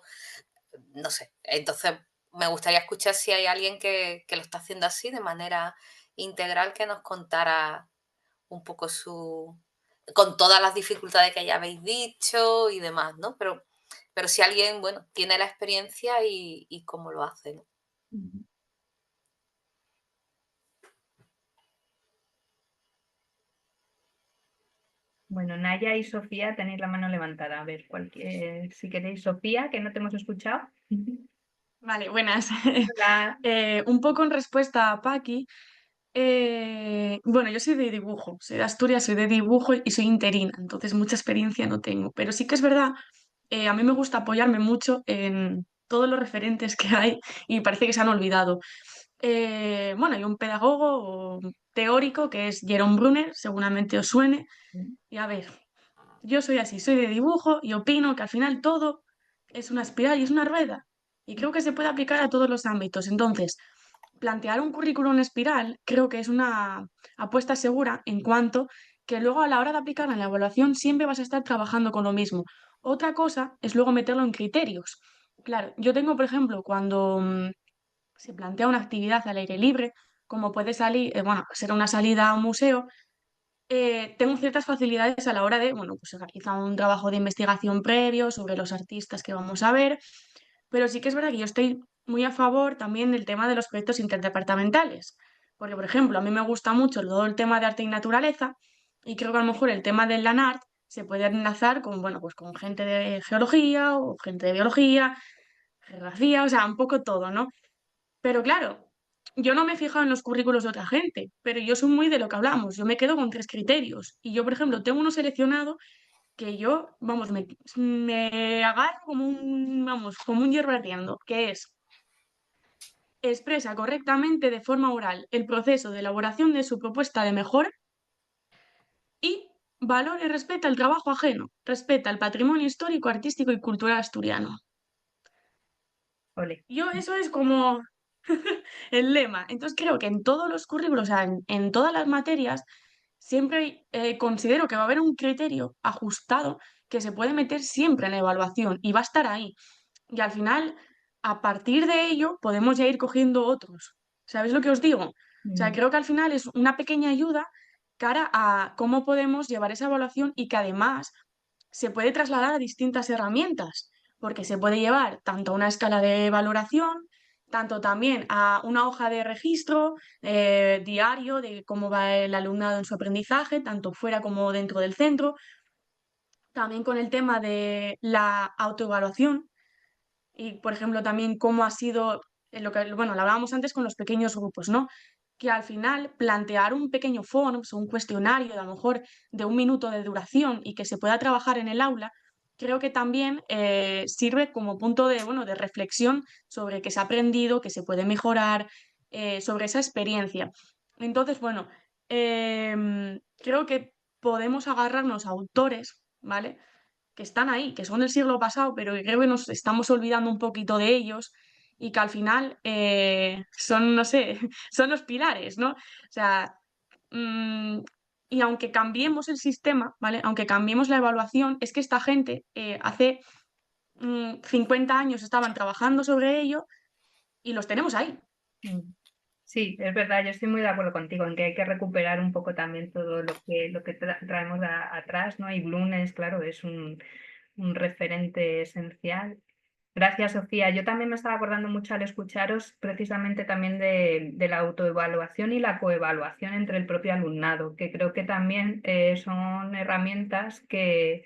no sé. Entonces, me gustaría escuchar si hay alguien que lo está haciendo así, de manera integral, que nos contara un poco con todas las dificultades que ya habéis dicho y demás, ¿no? Pero si alguien, bueno, tiene la experiencia y cómo lo hace, ¿no? Bueno, Naya y Sofía tenéis la mano levantada. A ver, si queréis, Sofía, que no te hemos escuchado. Vale, buenas. Hola. Un poco en respuesta a Paqui, bueno, yo soy de dibujo, soy de Asturias, soy de dibujo y soy interina, entonces mucha experiencia no tengo, pero sí que es verdad, a mí me gusta apoyarme mucho en todos los referentes que hay y parece que se han olvidado. Bueno, hay un pedagogo teórico que es Jerome Brunner, seguramente os suene, y a ver, yo soy así, soy de dibujo y opino que al final todo es una espiral y es una rueda. Y creo que se puede aplicar a todos los ámbitos. Entonces, plantear un currículum en espiral creo que es una apuesta segura en cuanto que luego a la hora de aplicarla en la evaluación siempre vas a estar trabajando con lo mismo. Otra cosa es luego meterlo en criterios. Claro, yo tengo, por ejemplo, cuando se plantea una actividad al aire libre, como puede salir, bueno, ser una salida a un museo, tengo ciertas facilidades a la hora de, bueno, pues realizar un trabajo de investigación previo sobre los artistas que vamos a ver, pero sí que es verdad que yo estoy muy a favor también del tema de los proyectos interdepartamentales, porque, por ejemplo, a mí me gusta mucho todo el tema de arte y naturaleza y creo que a lo mejor el tema del LANART se puede enlazar con, bueno, pues con gente de geología o gente de biología, geografía, o sea, un poco todo, ¿no? Pero claro, yo no me he fijado en los currículos de otra gente, pero yo soy muy de lo que hablamos. Yo me quedo con 3 criterios. Y yo, por ejemplo, tengo uno seleccionado que yo, vamos, me agarro como vamos, como un hierro ardiendo, que es expresa correctamente de forma oral el proceso de elaboración de su propuesta de mejora y valora y respeta el trabajo ajeno, respeta el patrimonio histórico, artístico y cultural asturiano. Ole. Yo eso es como el lema. Entonces creo que en todos los currículos, o sea, en todas las materias, siempre considero que va a haber un criterio ajustado que se puede meter siempre en la evaluación y va a estar ahí. Y al final, a partir de ello, podemos ya ir cogiendo otros. ¿Sabéis lo que os digo? O sea, creo que al final es una pequeña ayuda cara a cómo podemos llevar esa evaluación y que además se puede trasladar a distintas herramientas, porque se puede llevar tanto a una escala de valoración, tanto también a una hoja de registro diario de cómo va el alumnado en su aprendizaje, tanto fuera como dentro del centro, también con el tema de la autoevaluación y, por ejemplo, también cómo ha sido, lo que, bueno, lo hablábamos antes con los pequeños grupos, ¿no? Que al final plantear un pequeño forms o un cuestionario, a lo mejor de 1 minuto de duración y que se pueda trabajar en el aula, creo que también sirve como punto de, bueno, de reflexión sobre qué se ha aprendido, qué se puede mejorar, sobre esa experiencia. Entonces, bueno, creo que podemos agarrarnos a autores, ¿vale? Que están ahí, que son del siglo pasado, pero que creo que nos estamos olvidando un poquito de ellos y que al final son, no sé, son los pilares, ¿no? O sea, mm, y aunque cambiemos el sistema, ¿vale? Aunque cambiemos la evaluación, es que esta gente hace 50 años estaban trabajando sobre ello y los tenemos ahí. Sí, es verdad, yo estoy muy de acuerdo contigo en que hay que recuperar un poco también todo lo que traemos atrás, ¿no? Y Blunes, claro, es un referente esencial. Gracias, Sofía. Yo también me estaba acordando mucho al escucharos precisamente también de la autoevaluación y la coevaluación entre el propio alumnado, que creo que también son herramientas que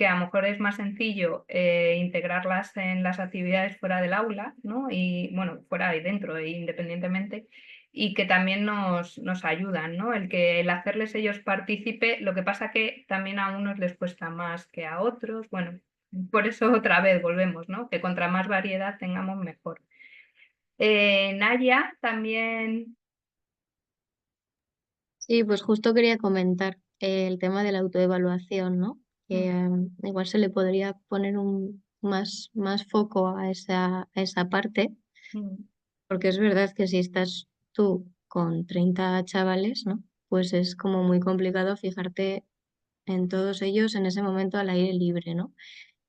a lo mejor es más sencillo integrarlas en las actividades fuera del aula, ¿no? Y bueno, fuera y dentro, independientemente, y que también nos ayudan, ¿no? El hacerles ellos partícipe, lo que pasa que también a unos les cuesta más que a otros, bueno, por eso otra vez volvemos, ¿no? Que contra más variedad tengamos mejor. Naya, también. Sí, pues justo quería comentar el tema de la autoevaluación, ¿no? Que igual se le podría poner más foco a esa parte, porque es verdad que si estás tú con 30 chavales, ¿no? Pues es como muy complicado fijarte en todos ellos en ese momento al aire libre, ¿no?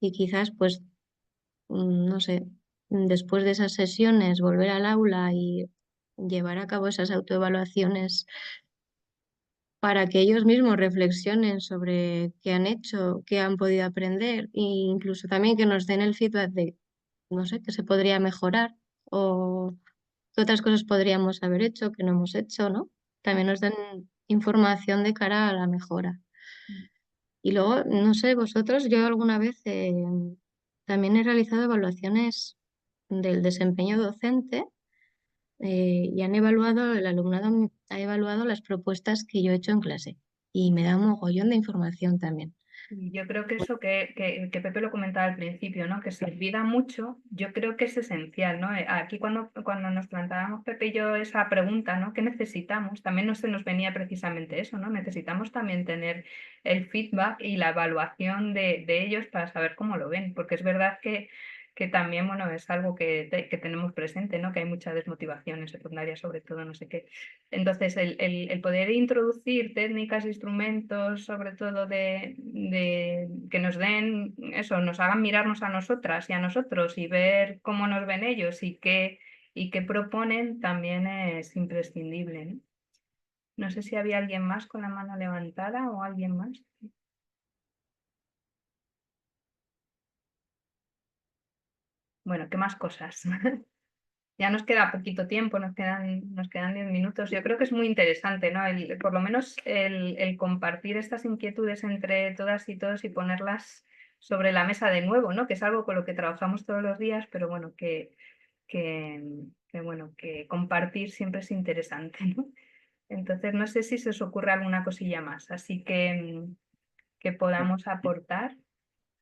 Y quizás, pues, no sé, después de esas sesiones, volver al aula y llevar a cabo esas autoevaluaciones para que ellos mismos reflexionen sobre qué han hecho, qué han podido aprender e incluso también que nos den el feedback de, no sé, qué se podría mejorar o qué otras cosas podríamos haber hecho que no hemos hecho, ¿no? También nos dan información de cara a la mejora. Y luego, no sé, vosotros, yo alguna vez también he realizado evaluaciones del desempeño docente y han evaluado, el alumnado ha evaluado las propuestas que yo he hecho en clase y me da un mogollón de información también. Y yo creo que eso que Pepe lo comentaba al principio, ¿no? Que se olvida mucho, yo creo que es esencial, ¿no? Aquí cuando nos plantábamos Pepe y yo esa pregunta, ¿no? ¿Qué necesitamos? También no se nos venía precisamente eso, ¿no? Necesitamos también tener el feedback y la evaluación de ellos para saber cómo lo ven, porque es verdad que también, bueno, es algo que tenemos presente, ¿no? Que hay mucha desmotivación en secundaria, sobre todo, no sé qué. Entonces, el poder introducir técnicas, instrumentos, sobre todo que nos den eso, nos hagan mirarnos a nosotras y a nosotros y ver cómo nos ven ellos y qué proponen, también es imprescindible, ¿no? No sé si había alguien más con la mano levantada o alguien más. Bueno, ¿qué más cosas? Ya nos queda poquito tiempo, nos quedan 10 minutos. Yo creo que es muy interesante, ¿no? Por lo menos el compartir estas inquietudes entre todas y todos y ponerlas sobre la mesa de nuevo, ¿no? Que es algo con lo que trabajamos todos los días, pero bueno, bueno, que compartir siempre es interesante, ¿no? Entonces, no sé si se os ocurre alguna cosilla más, así que podamos aportar.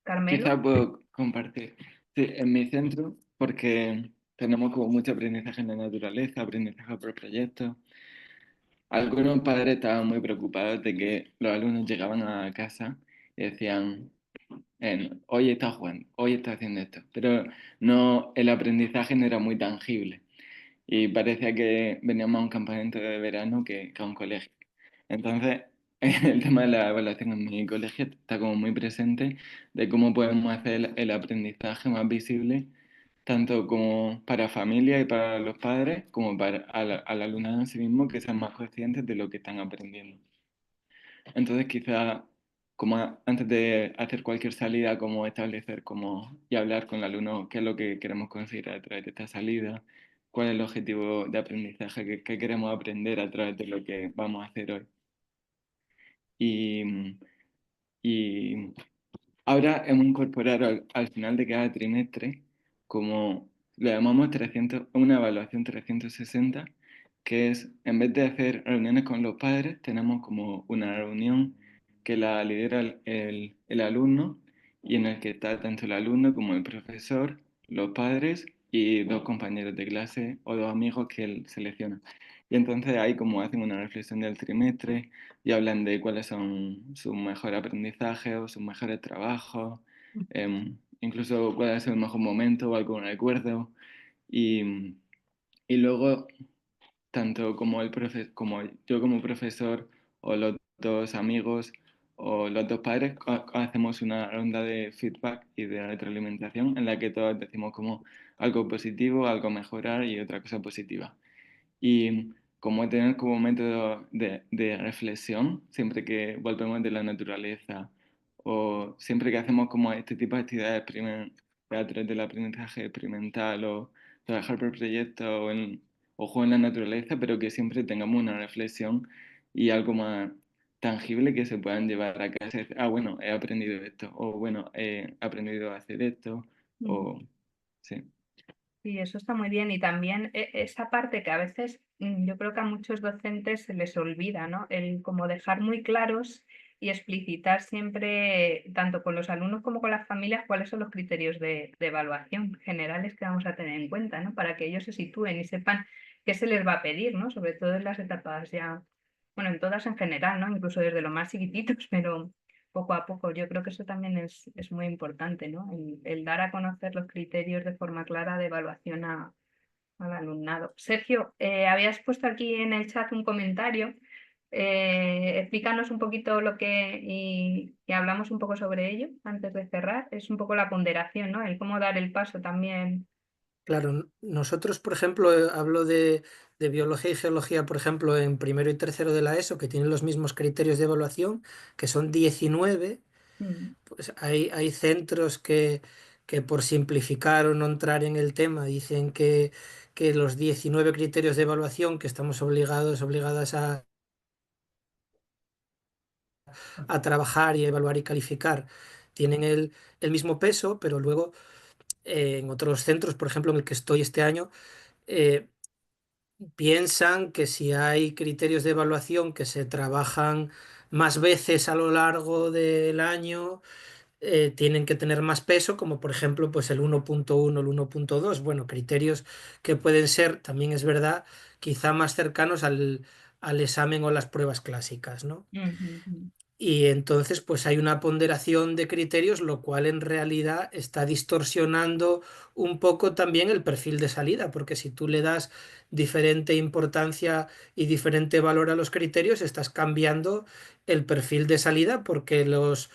Carmelo. Quizá puedo compartir. Sí, en mi centro, porque tenemos como mucho aprendizaje en la naturaleza, aprendizaje por proyectos. Algunos padres estaban muy preocupados de que los alumnos llegaban a casa y decían, hoy está jugando, hoy está haciendo esto, pero no, el aprendizaje no era muy tangible y parecía que veníamos a un campamento de verano que a un colegio. Entonces, el tema de la evaluación en mi colegio está como muy presente de cómo podemos hacer el aprendizaje más visible, tanto como para familia y para los padres, como para al alumnado en sí mismo, que sean más conscientes de lo que están aprendiendo. Entonces, quizá como antes de hacer cualquier salida, como establecer como, y hablar con el alumno qué es lo que queremos conseguir a través de esta salida, cuál es el objetivo de aprendizaje que queremos aprender a través de lo que vamos a hacer hoy. Y, y ahora hemos incorporado al final de cada trimestre, como le llamamos 300, una evaluación 360, que es, en vez de hacer reuniones con los padres, tenemos como una reunión que la lidera el alumno y en el que está tanto el alumno como el profesor, los padres y dos compañeros de clase o dos amigos que él selecciona. Y entonces ahí como hacen una reflexión del trimestre y hablan de cuáles son sus mejores aprendizajes o sus mejores trabajos, incluso cuál ha sido el mejor momento o algún recuerdo. Y, y luego, tanto como, como yo como profesor o los dos amigos o los dos padres, hacemos una ronda de feedback y de retroalimentación en la que todos decimos como algo positivo, algo a mejorar y otra cosa positiva. Y como tener como método de reflexión, siempre que volvemos de la naturaleza o siempre que hacemos como este tipo de actividades a través del aprendizaje experimental o trabajar por proyectos o juego en la naturaleza, pero que siempre tengamos una reflexión y algo más tangible que se puedan llevar a casa y decir, ah, bueno, he aprendido esto, o bueno, he aprendido a hacer esto, o sí. Sí, eso está muy bien. Y también esa parte que a veces yo creo que a muchos docentes se les olvida, ¿no? El como dejar muy claros y explicitar siempre, tanto con los alumnos como con las familias, cuáles son los criterios de evaluación generales que vamos a tener en cuenta, ¿no? Para que ellos se sitúen y sepan qué se les va a pedir, ¿no? Sobre todo en las etapas ya, bueno, en todas en general, ¿no? Incluso desde los más chiquititos, pero poco a poco. Yo creo que eso también es muy importante, ¿no? El dar a conocer los criterios de forma clara de evaluación al alumnado. Sergio, habías puesto aquí en el chat un comentario. Explícanos un poquito y hablamos un poco sobre ello antes de cerrar. Es un poco la ponderación, ¿no? El cómo dar el paso también. Claro, nosotros, por ejemplo, hablo de biología y geología, por ejemplo, en primero y tercero de la ESO, que tienen los mismos criterios de evaluación, que son 19. Mm. Pues hay centros que por simplificar o no entrar en el tema dicen que los 19 criterios de evaluación que estamos obligadas a a trabajar y a evaluar y calificar tienen el mismo peso, pero luego en otros centros, por ejemplo, en el que estoy este año, eh, piensan que si hay criterios de evaluación que se trabajan más veces a lo largo del año, tienen que tener más peso, como por ejemplo pues el 1.1, el 1.2, bueno, criterios que pueden ser, también es verdad, quizá más cercanos al examen o las pruebas clásicas, ¿no? Ujú. Y entonces pues hay una ponderación de criterios, lo cual en realidad está distorsionando un poco también el perfil de salida, porque si tú le das diferente importancia y diferente valor a los criterios, estás cambiando el perfil de salida porque los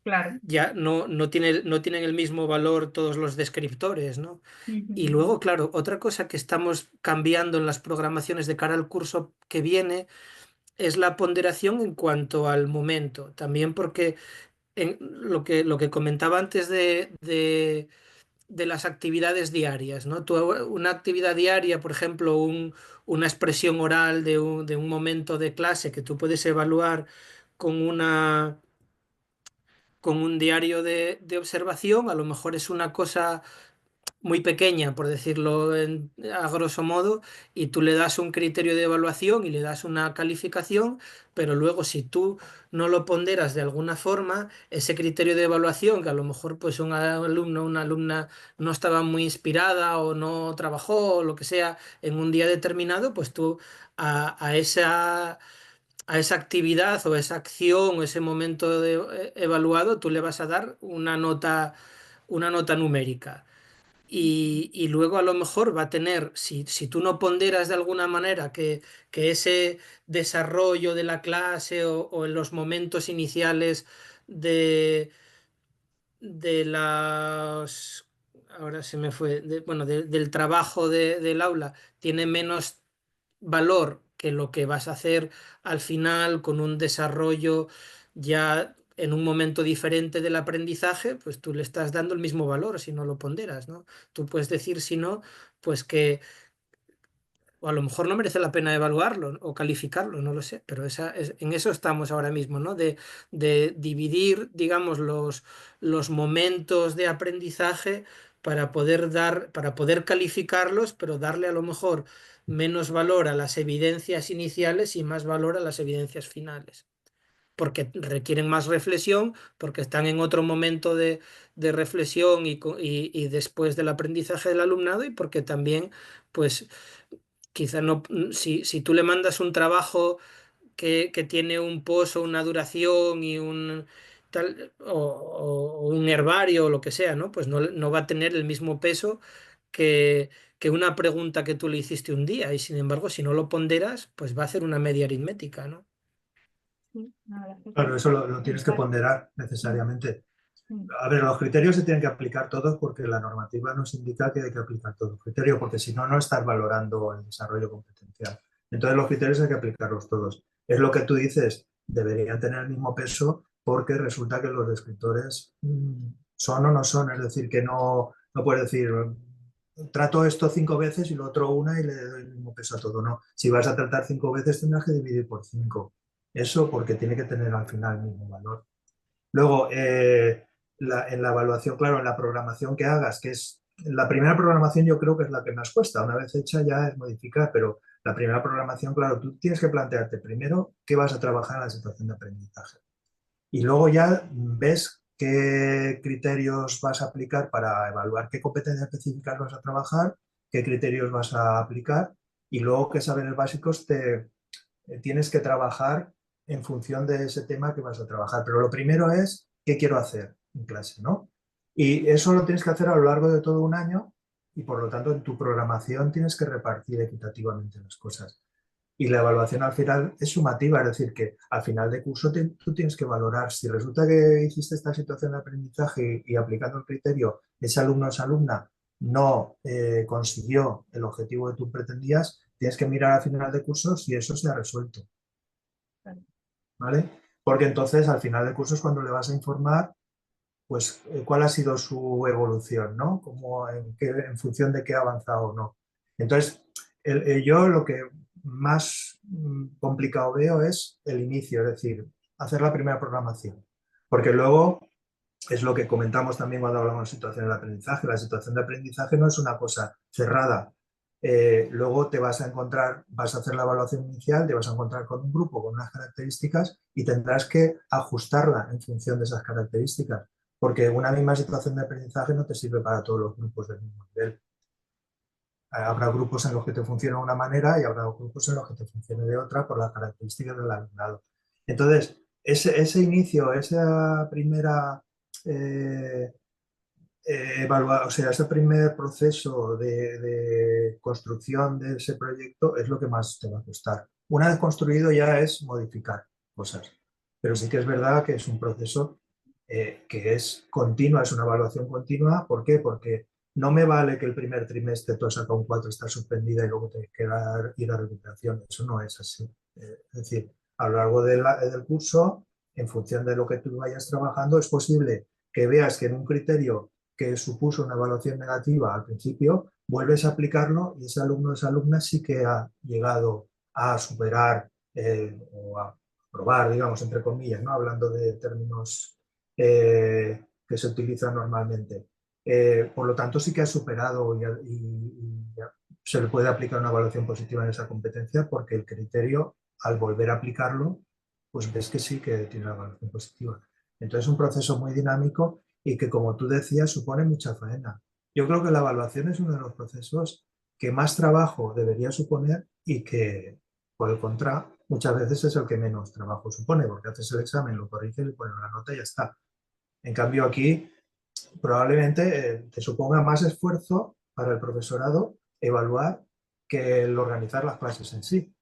Claro. ya no tienen el mismo valor todos los descriptores, ¿no? Y Ujú. luego, claro, otra cosa que estamos cambiando en las programaciones de cara al curso que viene es la ponderación en cuanto al momento. También porque en lo que comentaba antes de las actividades diarias, ¿no? Tú, una actividad diaria, por ejemplo, una expresión oral de un momento de clase que tú puedes evaluar con con un diario de observación, a lo mejor es una cosa muy pequeña, por decirlo a grosso modo, y tú le das un criterio de evaluación y le das una calificación, pero luego si tú no lo ponderas de alguna forma, ese criterio de evaluación, que a lo mejor pues un alumno o una alumna no estaba muy inspirada o no trabajó o lo que sea en un día determinado, pues tú a esa actividad o esa acción o ese momento evaluado, tú le vas a dar una nota numérica. Y luego a lo mejor va a tener, si tú no ponderas de alguna manera que ese desarrollo de la clase o en los momentos iniciales de, de las... Ahora se me fue, bueno, del trabajo del aula, tiene menos valor que lo que vas a hacer al final con un desarrollo ya en un momento diferente del aprendizaje, pues tú le estás dando el mismo valor si no lo ponderas, ¿no? Tú puedes decir, si no, pues que o a lo mejor no merece la pena evaluarlo o calificarlo, no lo sé, pero en eso estamos ahora mismo, ¿no? De dividir, digamos, los momentos de aprendizaje para poder calificarlos, pero darle a lo mejor menos valor a las evidencias iniciales y más valor a las evidencias finales. Porque requieren más reflexión, porque están en otro momento de reflexión y después del aprendizaje del alumnado y porque también, pues, quizá no, si tú le mandas un trabajo que tiene un pozo, una duración y un tal, o un herbario o lo que sea, ¿no? Pues no va a tener el mismo peso que, que una pregunta que tú le hiciste un día. Y sin embargo, si no lo ponderas, pues va a hacer una media aritmética, ¿no? Sí, la verdad es que Claro, sí. eso lo tienes que Claro. ponderar necesariamente. Mm. A ver, los criterios se tienen que aplicar todos porque la normativa nos indica que hay que aplicar todos los criterios, porque si no, no estás valorando el desarrollo competencial. Entonces, los criterios hay que aplicarlos todos. Es lo que tú dices, deberían tener el mismo peso porque resulta que los descriptores son o no son. Es decir, que no puedes decir, trato esto 5 veces y lo otro una y le doy el mismo peso a todo. No, si vas a tratar 5 veces tendrás que dividir por 5. Eso porque tiene que tener al final el mismo valor. Luego, en la evaluación, claro, en la programación que hagas, que es la primera programación yo creo que es la que más cuesta, una vez hecha ya es modificar, pero la primera programación, claro, tú tienes que plantearte primero qué vas a trabajar en la situación de aprendizaje y luego ya ves qué criterios vas a aplicar para evaluar qué competencias específicas vas a trabajar, qué criterios vas a aplicar y luego qué saberes básicos tienes que trabajar en función de ese tema que vas a trabajar. Pero lo primero es qué quiero hacer en clase, ¿no? Y eso lo tienes que hacer a lo largo de todo un año y por lo tanto en tu programación tienes que repartir equitativamente las cosas. Y la evaluación al final es sumativa, es decir, que al final de curso tú tienes que valorar si resulta que hiciste esta situación de aprendizaje y aplicando el criterio, ese alumno o esa alumna no consiguió el objetivo que tú pretendías, tienes que mirar al final de curso si eso se ha resuelto. ¿Vale? Porque entonces al final de curso es cuando le vas a informar pues cuál ha sido su evolución, ¿no? Como en función de qué ha avanzado o no. Entonces, yo lo que más complicado veo es el inicio, es decir, hacer la primera programación. Porque luego es lo que comentamos también cuando hablamos de situación de aprendizaje. La situación de aprendizaje no es una cosa cerrada. Luego te vas a encontrar, vas a hacer la evaluación inicial, te vas a encontrar con un grupo con unas características y tendrás que ajustarla en función de esas características, porque una misma situación de aprendizaje no te sirve para todos los grupos del mismo nivel. Habrá grupos en los que te funciona de una manera y habrá grupos en los que te funcione de otra por las características del alumnado. Entonces, ese inicio, esa primera o sea, ese primer proceso de construcción de ese proyecto es lo que más te va a costar. Una vez construido ya es modificar cosas, pero sí que es verdad que es un proceso que es continua, es una evaluación continua. ¿Por qué? Porque no me vale que el primer trimestre tú has sacado un 4, estás suspendida y luego te queda ir a recuperación. Eso no es así. Es decir, a lo largo del curso, en función de lo que tú vayas trabajando, es posible que veas que en un criterio que supuso una evaluación negativa al principio, vuelves a aplicarlo y ese alumno o esa alumna sí que ha llegado a superar o a probar, digamos, entre comillas, ¿no? Hablando de términos que se utilizan normalmente. Por lo tanto, sí que ha superado y se le puede aplicar una evaluación positiva en esa competencia porque el criterio, al volver a aplicarlo, pues ves que sí que tiene una evaluación positiva. Entonces, es un proceso muy dinámico y que, como tú decías, supone mucha faena. Yo creo que la evaluación es uno de los procesos que más trabajo debería suponer y que, por el contrario, muchas veces es el que menos trabajo supone, porque haces el examen, lo corriges, le pones la nota y ya está. En cambio, aquí probablemente te suponga más esfuerzo para el profesorado evaluar que el organizar las clases en sí.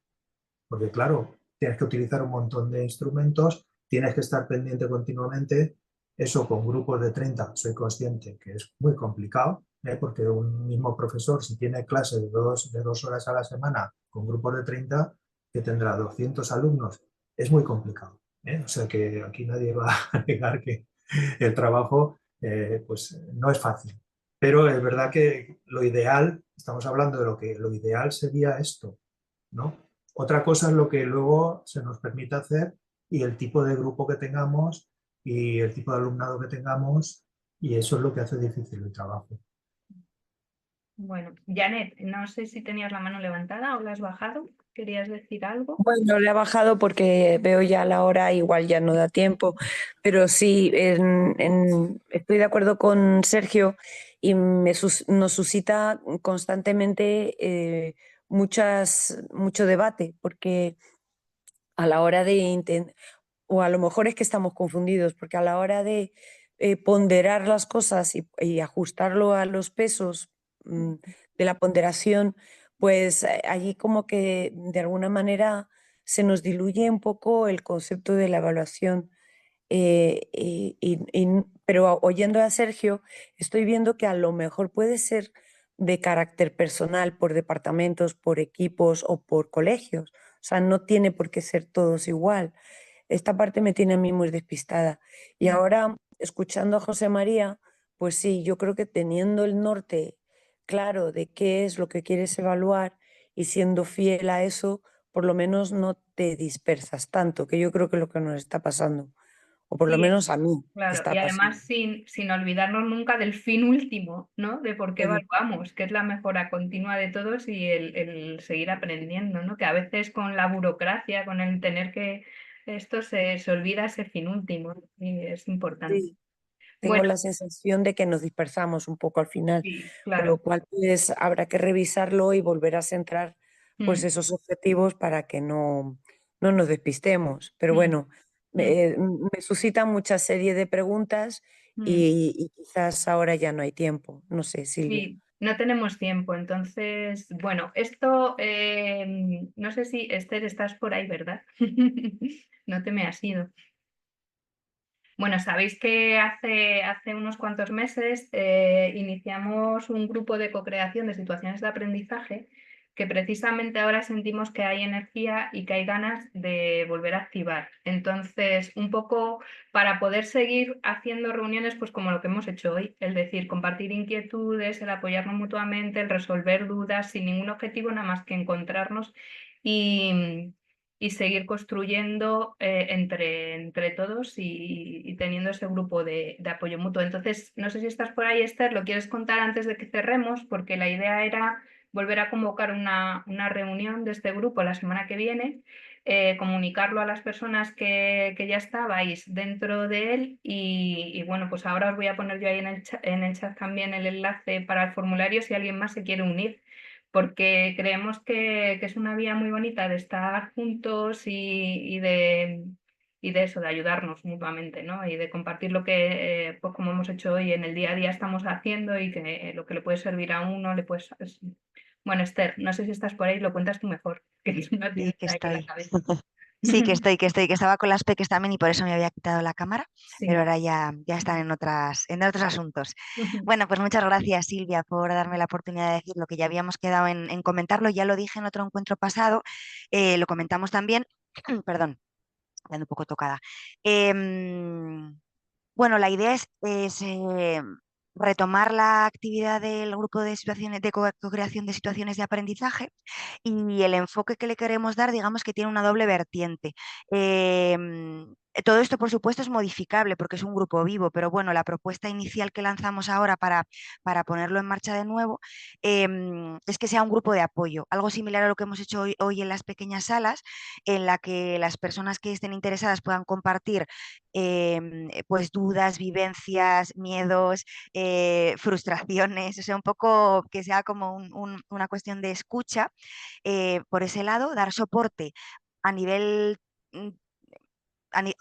Porque claro, tienes que utilizar un montón de instrumentos, tienes que estar pendiente continuamente. Eso con grupos de 30, soy consciente que es muy complicado, porque un mismo profesor, si tiene clase de dos horas a la semana con grupos de 30, que tendrá 200 alumnos, es muy complicado. O sea que aquí nadie va a negar que el trabajo pues no es fácil. Pero es verdad que lo ideal, estamos hablando de lo ideal sería esto, ¿no? Otra cosa es lo que luego se nos permite hacer y el tipo de grupo que tengamos y el tipo de alumnado que tengamos, y eso es lo que hace difícil el trabajo. Bueno, Janet, no sé si tenías la mano levantada o la has bajado. ¿Querías decir algo? Bueno, le he bajado porque veo ya la hora, igual ya no da tiempo, pero sí, estoy de acuerdo con Sergio y nos suscita constantemente mucho debate, porque a la hora de o a lo mejor es que estamos confundidos, porque a la hora de ponderar las cosas y ajustarlo a los pesos de la ponderación, pues allí como que de alguna manera se nos diluye un poco el concepto de la evaluación. Pero oyendo a Sergio, estoy viendo que a lo mejor puede ser de carácter personal, por departamentos, por equipos o por colegios. O sea, no tiene por qué ser todos igual. Esta parte me tiene a mí muy despistada. Y ahora, escuchando a José María, pues sí, yo creo que teniendo el norte claro de qué es lo que quieres evaluar y siendo fiel a eso, por lo menos no te dispersas tanto, que yo creo que es lo que nos está pasando, o por lo Sí, menos a mí me claro, está y pasando. además sin olvidarnos nunca del fin último, ¿no? De por qué evaluamos, que es la mejora continua de todos y el seguir aprendiendo, ¿no? Que a veces con la burocracia, con el tener que esto se olvida ese fin último y es importante. Sí, tengo Bueno, la sensación de que nos dispersamos un poco al final, sí, con lo claro. cual pues habrá que revisarlo y volver a centrar pues Mm, esos objetivos para que no nos despistemos. Pero mm, bueno, mm, me suscita mucha serie de preguntas mm. y quizás ahora ya no hay tiempo. No sé, Silvia. Sí, no tenemos tiempo, entonces, bueno, esto, no sé si Esther estás por ahí, ¿verdad? No te me has ido. Bueno, sabéis que hace unos cuantos meses iniciamos un grupo de co-creación de situaciones de aprendizaje que precisamente ahora sentimos que hay energía y que hay ganas de volver a activar. Entonces, un poco para poder seguir haciendo reuniones, pues como lo que hemos hecho hoy, es decir, compartir inquietudes, el apoyarnos mutuamente, el resolver dudas sin ningún objetivo, nada más que encontrarnos y y seguir construyendo entre todos y teniendo ese grupo de apoyo mutuo. Entonces, no sé si estás por ahí, Esther, ¿lo quieres contar antes de que cerremos? Porque la idea era volver a convocar una reunión de este grupo la semana que viene, comunicarlo a las personas que ya estabais dentro de él y bueno, pues ahora os voy a poner yo ahí en el chat también el enlace para el formulario si alguien más se quiere unir, porque creemos que es una vía muy bonita de estar juntos y de eso, de ayudarnos mutuamente, ¿no? Y de compartir lo que, pues como hemos hecho hoy, en el día a día estamos haciendo y que lo que le puede servir a uno le puede... Bueno, Esther, no sé si estás por ahí, lo cuentas tú mejor, que tú no Sí, tienes que ahí en la estoy. cabeza. Sí, que estaba con las peques también y por eso me había quitado la cámara, pero Sí. ahora ya están en otros asuntos. Bueno, pues muchas gracias, Silvia, por darme la oportunidad de decir lo que ya habíamos quedado en comentarlo. Ya lo dije en otro encuentro pasado, lo comentamos también, perdón, ando un poco tocada. Bueno, la idea es retomar la actividad del grupo de situaciones de co-creación de situaciones de aprendizaje y el enfoque que le queremos dar, digamos que tiene una doble vertiente. Todo esto, por supuesto, es modificable porque es un grupo vivo, pero bueno, la propuesta inicial que lanzamos ahora para ponerlo en marcha de nuevo es que sea un grupo de apoyo, algo similar a lo que hemos hecho hoy en las pequeñas salas, en la que las personas que estén interesadas puedan compartir pues dudas, vivencias, miedos, frustraciones, o sea, un poco que sea como una cuestión de escucha por ese lado, dar soporte a nivel mm,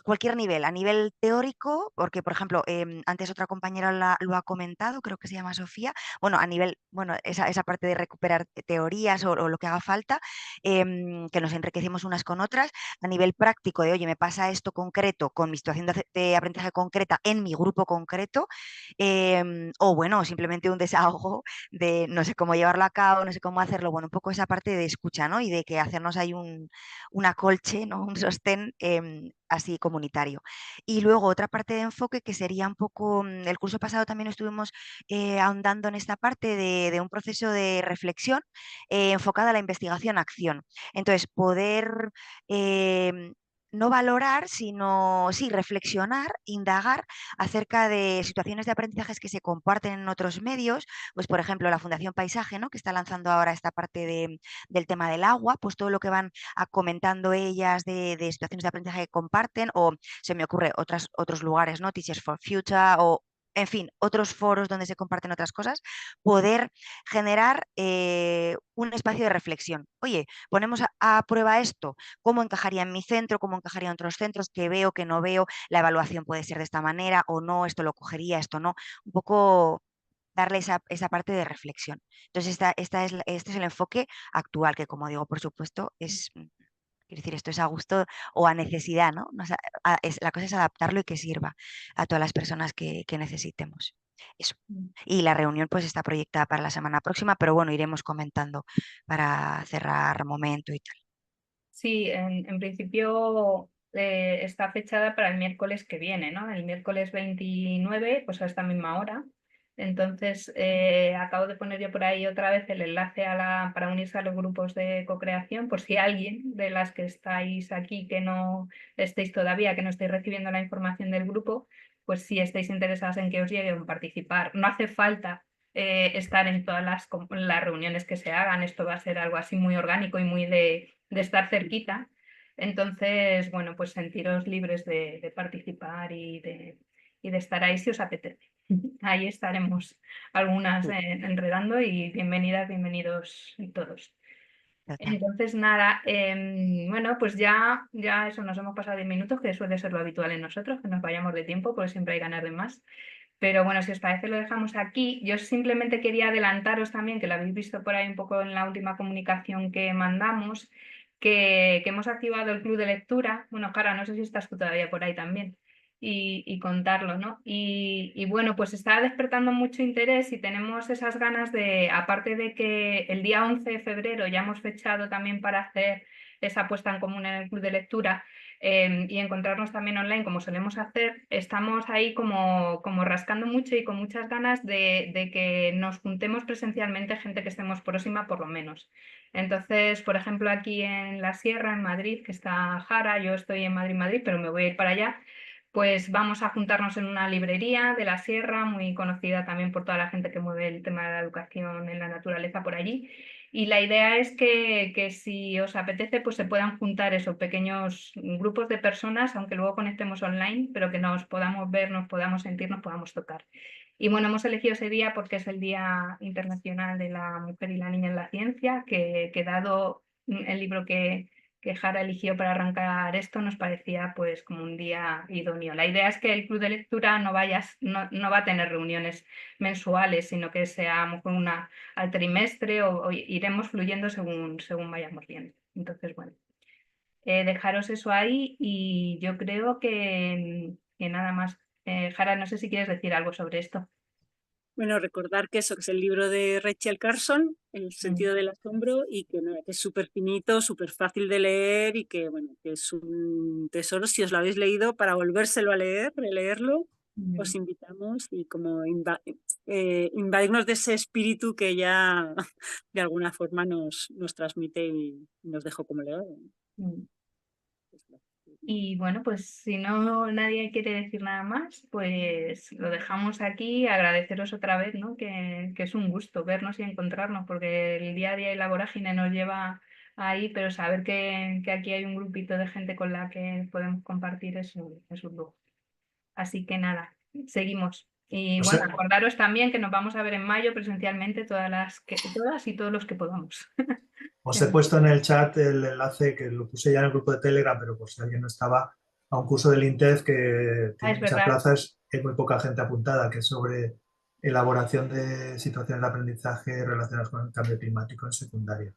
cualquier nivel, a nivel teórico, porque por ejemplo, antes otra compañera lo ha comentado, creo que se llama Sofía, bueno, a nivel, bueno, esa parte de recuperar teorías o lo que haga falta, que nos enriquecemos unas con otras, a nivel práctico de, oye, me pasa esto concreto con mi situación de aprendizaje concreta en mi grupo concreto, o bueno, simplemente un desahogo de no sé cómo llevarlo a cabo, no sé cómo hacerlo, bueno, un poco esa parte de escucha, ¿no? Y de que hacernos ahí un acolche, ¿no? Un sostén así comunitario. Y luego otra parte de enfoque que sería un poco, el curso pasado también estuvimos ahondando en esta parte de un proceso de reflexión enfocada a la investigación-acción. Entonces, poder no valorar, sino sí reflexionar, indagar acerca de situaciones de aprendizajes que se comparten en otros medios, pues por ejemplo la Fundación Paisaje, ¿no? Que está lanzando ahora esta parte del tema del agua, pues todo lo que van comentando ellas de situaciones de aprendizaje que comparten, o se me ocurre otros lugares, ¿no? Teachers for Future o en fin, otros foros donde se comparten otras cosas, poder generar un espacio de reflexión. Oye, ponemos a prueba esto, ¿cómo encajaría en mi centro? ¿Cómo encajaría en otros centros? ¿Qué veo, qué no veo? La evaluación puede ser de esta manera o no, esto lo cogería, esto no. Un poco darle esa parte de reflexión. Entonces, este es el enfoque actual, que como digo, por supuesto, quiero decir, esto es a gusto o a necesidad, ¿no? La cosa es adaptarlo y que sirva a todas las personas que necesitemos. Eso. Y la reunión pues está proyectada para la semana próxima, pero bueno, iremos comentando para cerrar momento y tal. Sí, en principio está fechada para el miércoles que viene, ¿no? El miércoles 29, pues a esta misma hora. Entonces, acabo de poner yo por ahí otra vez el enlace para unirse a los grupos de co-creación, por si alguien de las que estáis aquí que no estéis todavía, que no estéis recibiendo la información del grupo, pues si estáis interesadas en que os llegue a participar. No hace falta estar en todas las reuniones que se hagan, esto va a ser algo así muy orgánico y muy de estar cerquita. Entonces, bueno, pues sentiros libres de participar y de estar ahí si os apetece. Ahí estaremos algunas enredando y bienvenidas, bienvenidos todos. Entonces, nada, bueno, pues ya eso, nos hemos pasado 10 minutos, que suele ser lo habitual en nosotros, que nos vayamos de tiempo, porque siempre hay ganas de más. Pero bueno, si os parece lo dejamos aquí. Yo simplemente quería adelantaros también, que lo habéis visto por ahí un poco en la última comunicación que mandamos, que hemos activado el club de lectura. Bueno, Cara, no sé si estás tú todavía por ahí también. Y contarlo, ¿no? Y bueno, pues está despertando mucho interés y tenemos esas ganas de, aparte de que el día 11 de febrero ya hemos fechado también para hacer esa puesta en común en el club de lectura, y encontrarnos también online como solemos hacer, estamos ahí como rascando mucho y con muchas ganas de que nos juntemos presencialmente gente que estemos próxima por lo menos. Entonces, por ejemplo, aquí en la Sierra, en Madrid, que está Jara, yo estoy en Madrid, pero me voy a ir para allá, pues vamos a juntarnos en una librería de la Sierra, muy conocida también por toda la gente que mueve el tema de la educación en la naturaleza por allí. Y la idea es que si os apetece, pues se puedan juntar esos pequeños grupos de personas, aunque luego conectemos online, pero que nos podamos ver, nos podamos sentir, nos podamos tocar. Y bueno, hemos elegido ese día porque es el Día Internacional de la Mujer y la Niña en la Ciencia, que dado el libro que Jara eligió para arrancar esto, nos parecía pues como un día idóneo. La idea es que el club de lectura no va a tener reuniones mensuales, sino que sea a lo mejor una al trimestre o iremos fluyendo según vayamos viendo. Entonces, bueno, dejaros eso ahí y yo creo que nada más. Jara, no sé si quieres decir algo sobre esto. Bueno, recordar que eso que es el libro de Rachel Carson, El sentido del asombro, y que es súper finito, súper fácil de leer y que, bueno, que es un tesoro si os lo habéis leído para volvérselo a leer, releerlo. Os invitamos y como invadirnos de ese espíritu que ya de alguna forma nos transmite y nos dejó como legado. Y bueno, pues si no nadie quiere decir nada más, pues lo dejamos aquí. Agradeceros otra vez, ¿no? Que es un gusto vernos y encontrarnos, porque el día a día y la vorágine nos lleva ahí, pero saber que aquí hay un grupito de gente con la que podemos compartir es un lujo. Así que nada, seguimos. Y bueno, acordaros también que nos vamos a ver en mayo presencialmente todas y todos los que podamos. Os he puesto en el chat el enlace que lo puse ya en el grupo de Telegram, pero por si alguien no estaba, a un curso del INTEF que tiene muchas plazas, hay muy poca gente apuntada, que es sobre elaboración de situaciones de aprendizaje relacionadas con el cambio climático en secundaria.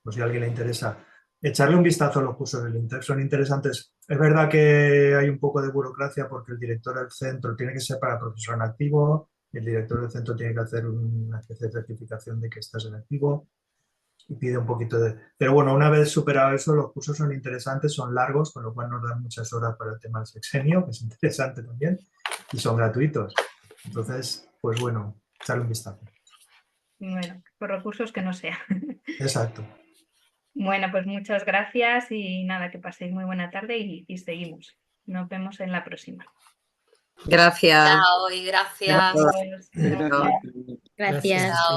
Pues si a alguien le interesa, echarle un vistazo a los cursos del INTEF, son interesantes. Es verdad que hay un poco de burocracia porque el director del centro tiene que ser para profesor en activo, el director del centro tiene que hacer una especie de certificación de que estás en activo, y pide un poquito de... Pero bueno, una vez superado eso, los cursos son interesantes, son largos, con lo cual nos dan muchas horas para el tema del sexenio, que es interesante también, y son gratuitos. Entonces, pues bueno, echarle un vistazo. Bueno, por recursos que no sea. Exacto. Bueno, pues muchas gracias y nada, que paséis muy buena tarde y seguimos. Nos vemos en la próxima. Gracias. Chao y gracias. Gracias. Gracias. Chao.